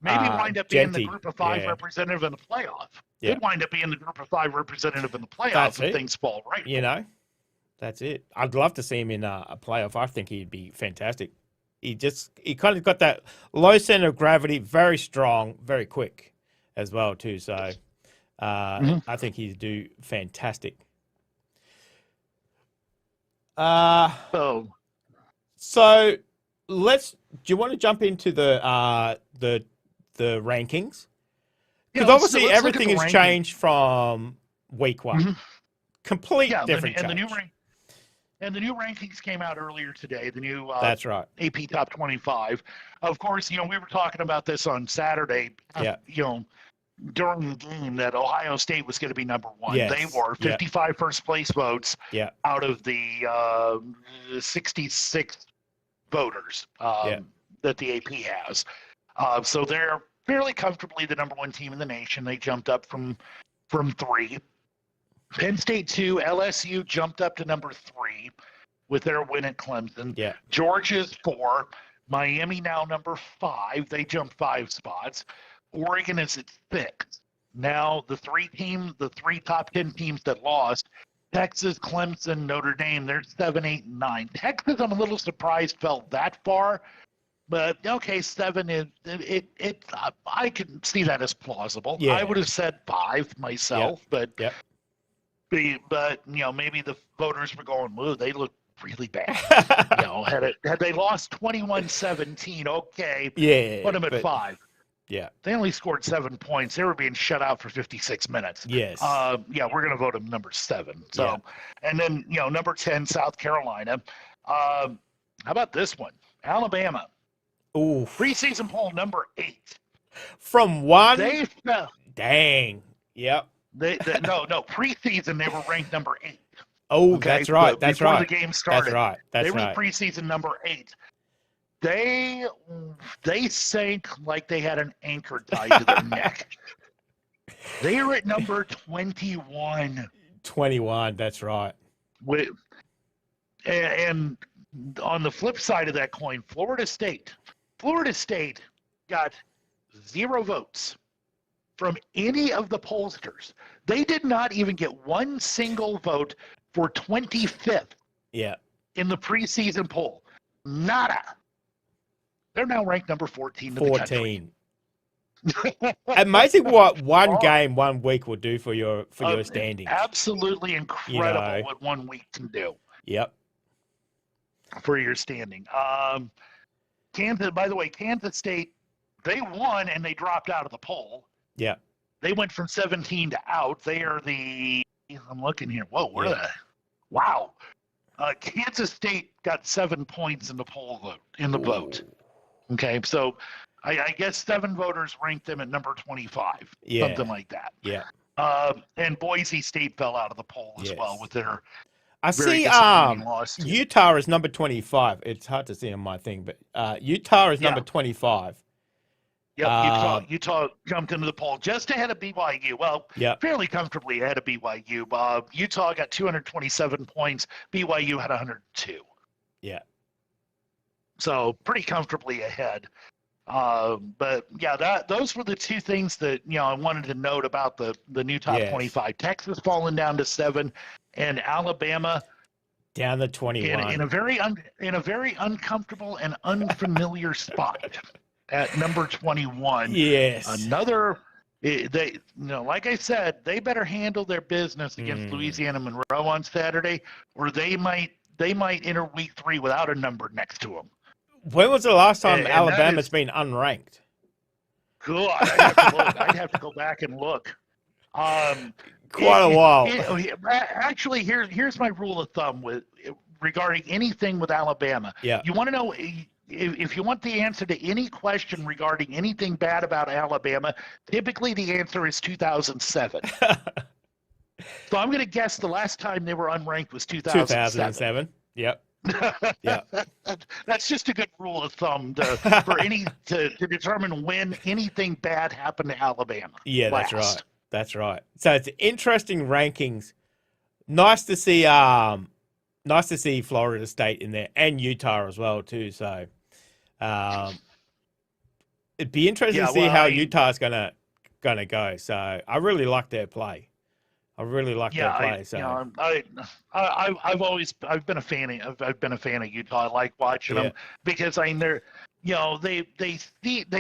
maybe wind up being the group of 5 representative in the playoff. Could wind up being the group of 5 representative in the playoffs if things fall right. That's it. I'd love to see him in a playoff. I think he'd be fantastic. He kind of got that low center of gravity, very strong, very quick as well too. So I think he'd do fantastic. So do you want to jump into the rankings? Because obviously everything has changed from week 1. Complete different change. And the new rankings came out earlier today. The new that's right. AP Top 25. Of course, we were talking about this on Saturday. during the game that Ohio State was going to be number one. Yes. They were 55 first place votes out of the 66 voters that the AP has. So they're fairly comfortably the number one team in the nation. They jumped up from 3. Penn State 2, LSU jumped up to number 3 with their win at Clemson. Yeah. Georgia's 4. Miami now number 5. They jumped 5 spots. Oregon is at 6. Now the 3 top 10 teams that lost, Texas, Clemson, Notre Dame, they're 7, 8, and 9. Texas, I'm a little surprised fell that far, but okay, 7 is it. I can see that as plausible. Yeah. I would have said 5 myself, but maybe the voters were going, "Ooh, they look really bad." Had they lost 21-17, okay, put them at 5. Yeah. They only scored 7 points. They were being shut out for 56 minutes. Yes. We're going to vote them number 7. So, and then, number 10, South Carolina. How about this one? Alabama. Ooh. Preseason poll number 8. From 1. They fell. Dang. Yep. No. Preseason, they were ranked number 8. Oh, okay? That's right. That's before right. The game started. That's right. They were preseason number 8. They sank like they had an anchor tied to their neck. They are at number 21. 21, that's right. And on the flip side of that coin, Florida State got 0 votes from any of the pollsters. They did not even get one single vote for 25th in the preseason poll. Nada. They're now ranked number 14 in the country. Amazing what one game, 1 week will do for your standings. Absolutely incredible what 1 week can do. Yep. For your standing. Kansas, by the way, Kansas State, they won and they dropped out of the poll. Yeah. They went from 17 to out. They are I'm looking here. Whoa, where are they? Wow. Kansas State got 7 points in the poll vote, vote. Okay, so I guess 7 voters ranked them at number 25, something like that. Yeah. And Boise State fell out of the poll as well with their I very see loss to Utah is number 25. It's hard to see on my thing, but Utah is number 25. Yep, Utah jumped into the poll just ahead of BYU. Well, fairly comfortably ahead of BYU. Utah got 227 points. BYU had 102. Yeah. So pretty comfortably ahead. But those were the 2 things that I wanted to note about the new top 25. Texas falling down to 7, and Alabama down to 21 in a very uncomfortable and unfamiliar spot at number 21. Yes. Another. They like I said, they better handle their business against Louisiana Monroe on Saturday, or they might enter week 3 without a number next to them. When was the last time Alabama's been unranked? Good. I'd have to go back and look. Quite a while. Actually, here's my rule of thumb regarding anything with Alabama. Yeah. You want to know if you want the answer to any question regarding anything bad about Alabama, typically the answer is 2007. So I'm going to guess the last time they were unranked was 2007. Yep. Yeah. That's just a good rule of thumb to determine when anything bad happened to Alabama. Yeah, that's right. So it's interesting rankings. Nice to see Florida State in there and Utah as well too. So it'd be interesting to see how Utah's gonna go. So I really like their play. I've been a fan of Utah. I like watching them because they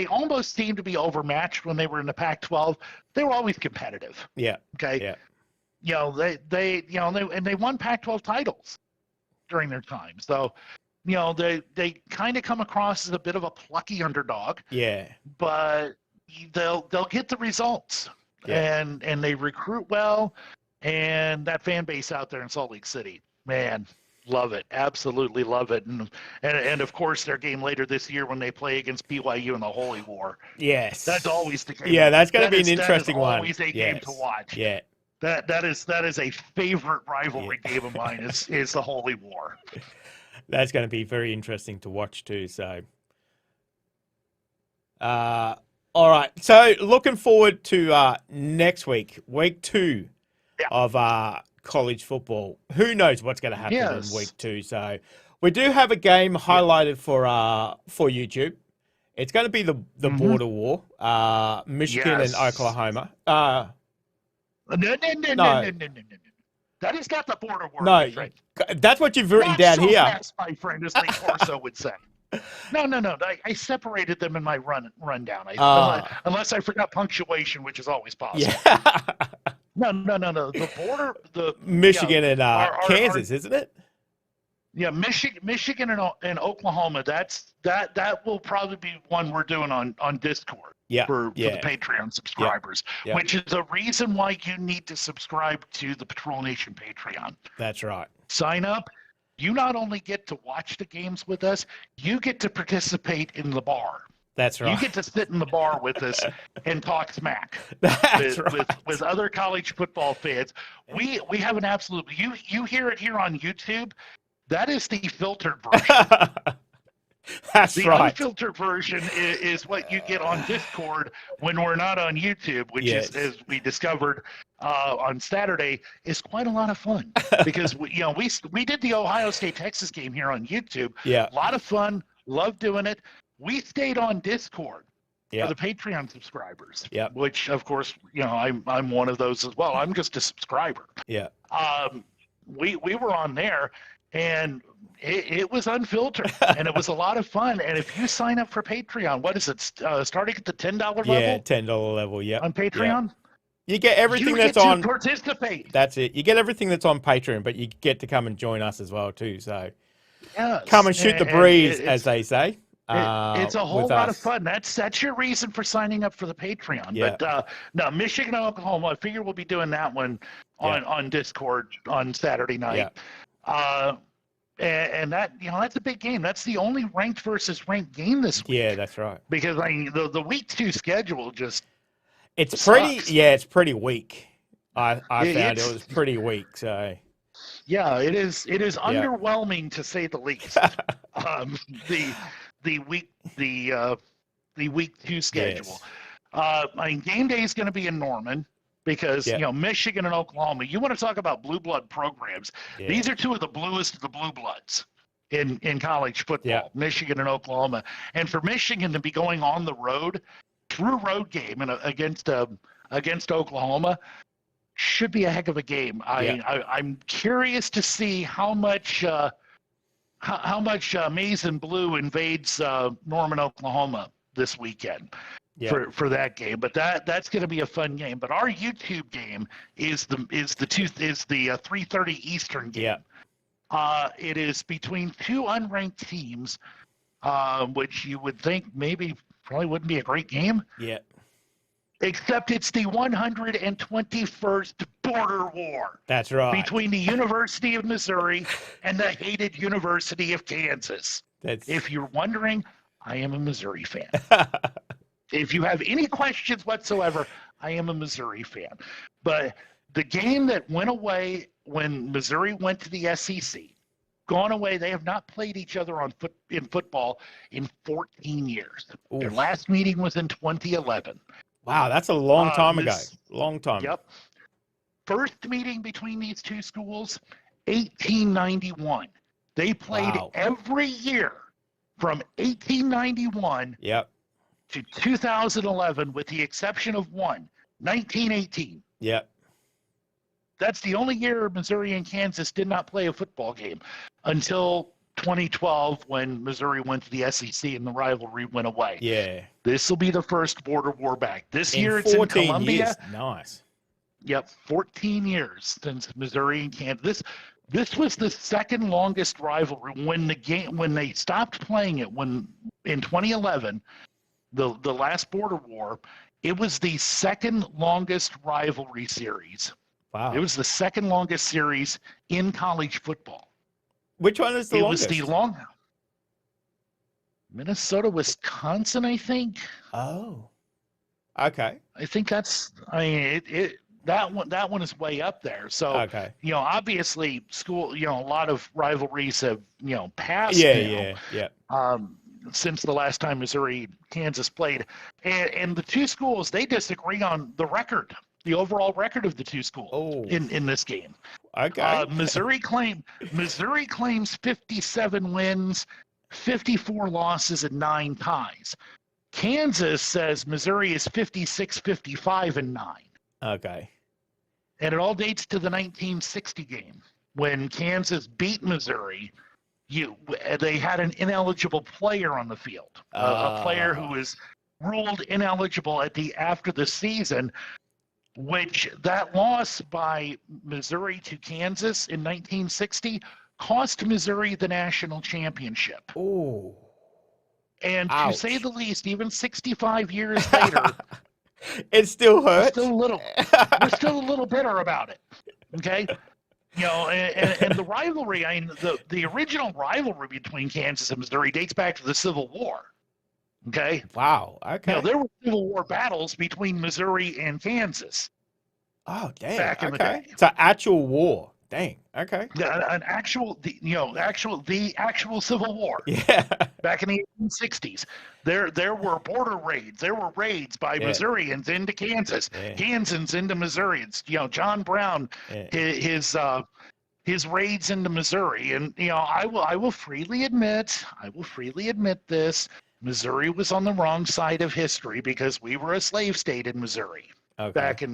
almost seem to be overmatched when they were in the Pac-12. They were always competitive. Yeah. Okay. Yeah. They won Pac-12 titles during their time. So, they kind of come across as a bit of a plucky underdog. Yeah. But they'll get the results. Yeah. And they recruit well, and that fan base out there in Salt Lake City, man, Love it. Absolutely love it. And of course, their game later this year when they play against BYU in the Holy War. Yes. That's always the game. Yeah, that's going to be an interesting one. That is always a game to watch. Yeah. That is a favorite rivalry game of mine is the Holy War. That's going to be very interesting to watch too. So, all right. So looking forward to next week, week 2 of college football. Who knows what's going to happen in week 2? So we do have a game highlighted for YouTube. It's going to be the border war, Michigan and Oklahoma. No. That is not the border war. No, that's what you've written down here. Fast, my friend, as Lee Corso would say. No. I separated them in my rundown. Unless I forgot punctuation, which is always possible. Yeah. No. The border, Michigan and Kansas, isn't it? Yeah, Michigan and Oklahoma. That will probably be one we're doing on Discord. For the Patreon subscribers, which is a reason why you need to subscribe to the Patrol Nation Patreon. That's right. Sign up. You not only get to watch the games with us, you get to participate in the bar. That's right. You get to sit in the bar with us and talk smack with other college football fans. We have an absolute. You hear it here on YouTube. That is the filtered version. That's right. The unfiltered version is what you get on Discord when we're not on YouTube, which is, as we discovered on Saturday, is quite a lot of fun because we did the Ohio State-Texas game here on YouTube. Yeah, a lot of fun. Love doing it. We stayed on Discord for the Patreon subscribers. Yeah, which of course I'm one of those as well. I'm just a subscriber. Yeah. We were on there. And it was unfiltered, and it was a lot of fun. And if you sign up for Patreon, what is it, starting at the $10 level? Yeah, $10 level, on Patreon? You get everything you that's get on. To participate. That's it. You get everything that's on Patreon, but you get to come and join us as well, too. So yes. Come and shoot the breeze, as they say. It's a whole lot of fun. That's your reason for signing up for the Patreon. Yeah. But no, Michigan and Oklahoma, I figure we'll be doing that one on Discord on Saturday night. Yeah. And that that's a big game. That's the only ranked versus ranked game this week. Yeah, that's right. Because the week 2 schedule it's sucks. pretty weak. I found it was pretty weak. So yeah, it is underwhelming to say the least. The week 2 schedule. Yes. Game day is going to be in Norman. Because Michigan and Oklahoma, you want to talk about blue blood programs. Yeah. These are two of the bluest of the blue bloods in college football. Michigan and Oklahoma, and for Michigan to be going on the road, through road game and against Oklahoma, should be a heck of a game. I'm curious to see how much maize and blue invades Norman, Oklahoma this weekend. For that game, but that's going to be a fun game. But our YouTube game is the 3:30 Eastern game. It is between 2 unranked teams, which you would think probably wouldn't be a great game. Yeah. Except it's the 121st border war. That's right. Between the University of Missouri and the hated University of Kansas. If you're wondering, I am a Missouri fan. If you have any questions whatsoever, I am a Missouri fan. But the game that went away when Missouri went to the SEC, gone away, they have not played each other in football in 14 years. Oof. Their last meeting was in 2011. Wow, that's a long time ago. Long time. Yep. First meeting between these two schools, 1891. They played every year from 1891 to 2011, with the exception of one, 1918. Yep. That's the only year Missouri and Kansas did not play a football game until 2012 when Missouri went to the SEC and the rivalry went away. Yeah. This will be the first border war back. This year it's in Columbia. Years. Nice. Yep, 14 years since Missouri and Kansas. This was the second longest rivalry when they stopped playing it in 2011. The last border war, it was the second longest rivalry series. Wow. It was the second longest series in college football. Which one is the It longest? was the long Minnesota, Wisconsin, I think. Oh, okay. I think that's. I mean, that one is way up there. So Okay. obviously, school. A lot of rivalries have passed Yeah, now. yeah. Since the last time Missouri Kansas played, and the two schools they disagree on the record, the overall record of the two schools Oh, in this game. okay. Missouri claims 57 wins, 54 losses, and 9 ties. Kansas says Missouri is 56, 55, and 9. Okay. And it all dates to the 1960 game when Kansas beat Missouri. They had an ineligible player on the field, a player who was ruled ineligible after the season, which that loss by Missouri to Kansas in 1960 cost Missouri the national championship. Oh. And Ouch. to say the least, even 65 years later, it still hurts. We're still a little bitter about it. Okay. And the rivalry, the original rivalry between Kansas and Missouri dates back to the Civil War. Okay. Wow. Okay. There were Civil War battles between Missouri and Kansas. Oh, dang. Back in the day. It's an actual war. Dang. Okay. An actual Civil War. Yeah. Back in the 1860s, there were border raids. There were raids by Missourians into Kansas, Kansans into Missourians. John Brown, his raids into Missouri, and I will freely admit this. Missouri was on the wrong side of history because we were a slave state in Missouri back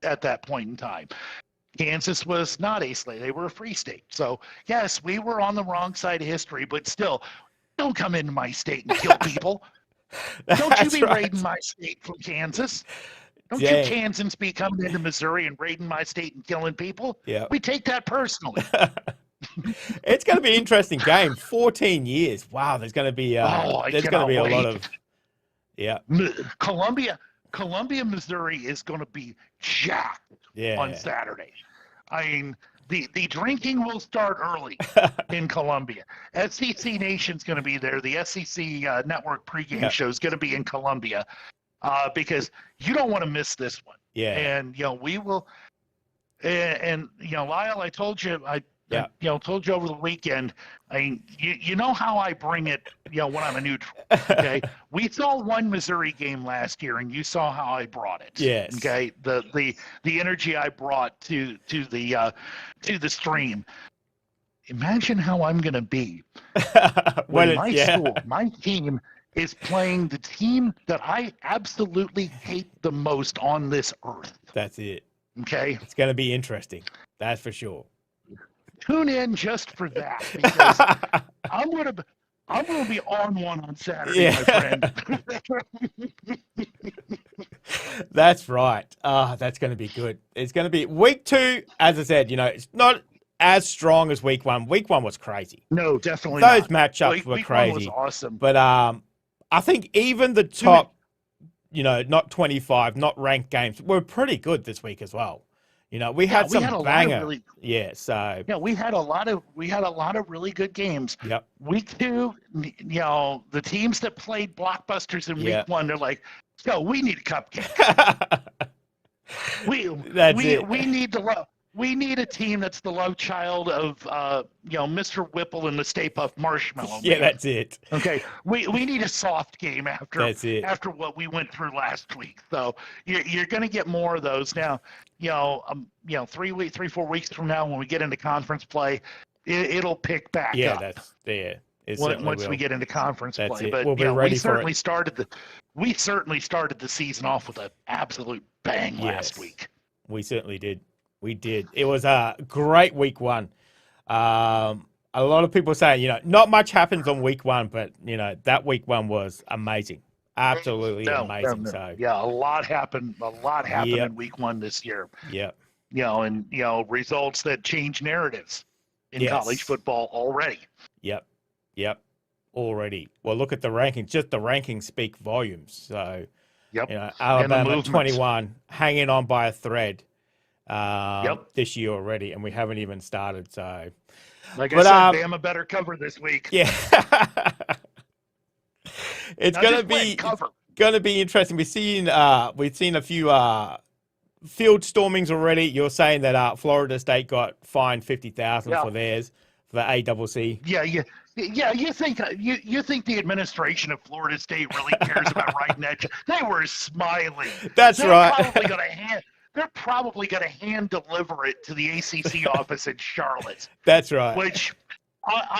at that point in time. Kansas was not a slave; they were a free state. So yes, we were on the wrong side of history, but still, don't come into my state and kill people. Don't you be raiding my state from Kansas. Don't you Kansans be coming into Missouri and raiding my state and killing people. Yeah, we take that personally. It's going to be an interesting game. 14 years. Wow, there's going to be a lot of Columbia, Missouri is going to be jacked on Saturday. I mean, the drinking will start early in Columbia. SEC Nation's going to be there. The SEC Network pregame show is going to be in Columbia because you don't want to miss this one. Yeah. And, we will. And Lyle, I told you, told you over the weekend. I mean, you know how I bring it. When I'm a neutral. Okay, we saw one Missouri game last year, and you saw how I brought it. Yes. Okay, the energy I brought to the stream. Imagine how I'm going to be when my team is playing the team that I absolutely hate the most on this earth. That's it. Okay, it's going to be interesting. That's for sure. Tune in just for that because I'm gonna be on one on Saturday, my friend. That's right. That's going to be good. It's going to be week 2. As I said, it's not as strong as week 1. Week 1 was crazy. No, definitely those not. matchups were week crazy. 1 was awesome. But I think even the top, not 25, not ranked games were pretty good this week as well. We had some banger. We had a lot of really good games. Yep. Week 2, the teams that played blockbusters in week 1, they're like, "So we need a cupcake. We need a team that's the love child of Mr. Whipple and the Stay Puft Marshmallow. Yeah, that's it. Okay, we need a soft game after what we went through last week. So you're going to get more of those now. 3, 4 weeks from now when we get into conference play, it'll pick back up. Yeah, that's there. Once we get into conference play, but we'll be ready we certainly started the season off with an absolute bang last week. We certainly did. We did. It was a great week 1. A lot of people saying, not much happens on week 1, but that week 1 was amazing. Absolutely amazing. No. So a lot happened. In week 1 this year. Yeah. And results that change narratives in college football already. Yep. Already. Well, look at the rankings. Just the rankings speak volumes. So, Alabama 21, hanging on by a thread. This year already, and we haven't even started. So, Like But, I said, Bama better cover this week. Yeah. It's gonna be interesting. We've seen a few field stormings already. You're saying that Florida State got fined $50,000 for theirs for the ACC. Yeah. You think the administration of Florida State really cares about writing that? They were smiling. That's right. They're probably going to hand deliver it to the ACC office in Charlotte. That's right. Which,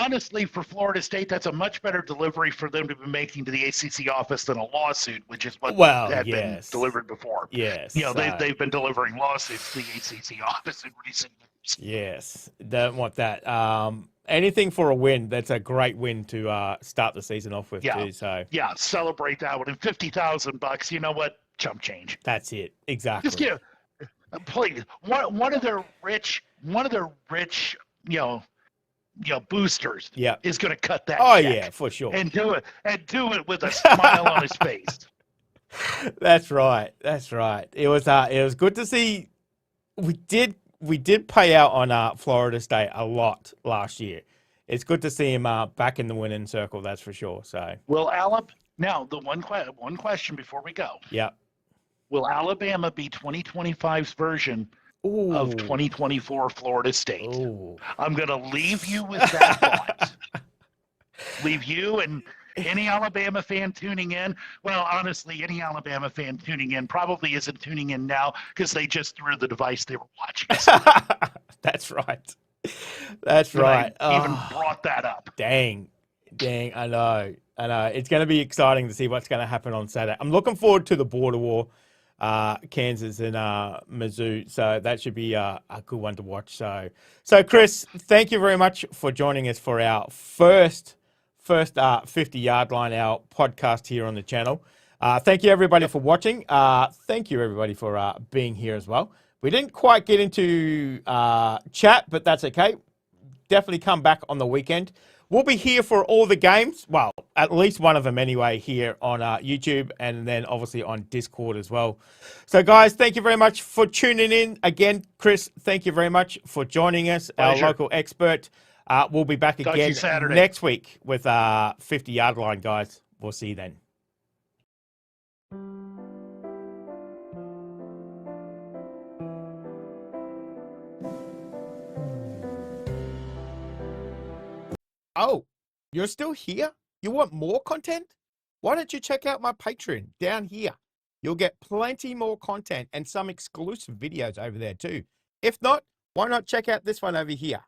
honestly, for Florida State, that's a much better delivery for them to be making to the ACC office than a lawsuit, which is what had been delivered before. Yes. They've been delivering lawsuits to the ACC office in recent years. Yes, don't want that. Anything for a win. That's a great win to start the season off with too. So celebrate that one. And $50,000. You know what? Chump change. That's it. Exactly. Just please, one of their rich, boosters is going to cut that check. Yeah, for sure. And do it with a smile on his face. That's right. It was good to see. We did pay out on Florida State a lot last year. It's good to see him back in the winning circle. That's for sure. So now the one question before we go. Yeah. Will Alabama be 2025's version of 2024 Florida State? Ooh. I'm going to leave you with that thought. Leave you and any Alabama fan tuning in. Well, honestly, any Alabama fan tuning in probably isn't tuning in now because they just threw the device they were watching. That's right. That's right. I even brought that up. Dang. I know. It's going to be exciting to see what's going to happen on Saturday. I'm looking forward to the border war. Kansas and Mizzou, so that should be a good one to watch. So Chris, thank you very much for joining us for our first 50-yard line, our podcast here on the channel. Thank you everybody for watching. Thank you everybody for being here as well. We didn't quite get into chat, but that's okay. Definitely come back on the weekend. We'll be here for all the games. Well, at least one of them anyway, here on YouTube and then obviously on Discord as well. So, guys, thank you very much for tuning in. Again, Chris, thank you very much for joining us, Pleasure. our local expert. We'll be back again next week with 50-yard line, guys. We'll see you then. Oh, you're still here? You want more content? Why don't you check out my Patreon down here? You'll get plenty more content and some exclusive videos over there too. If not, why not check out this one over here?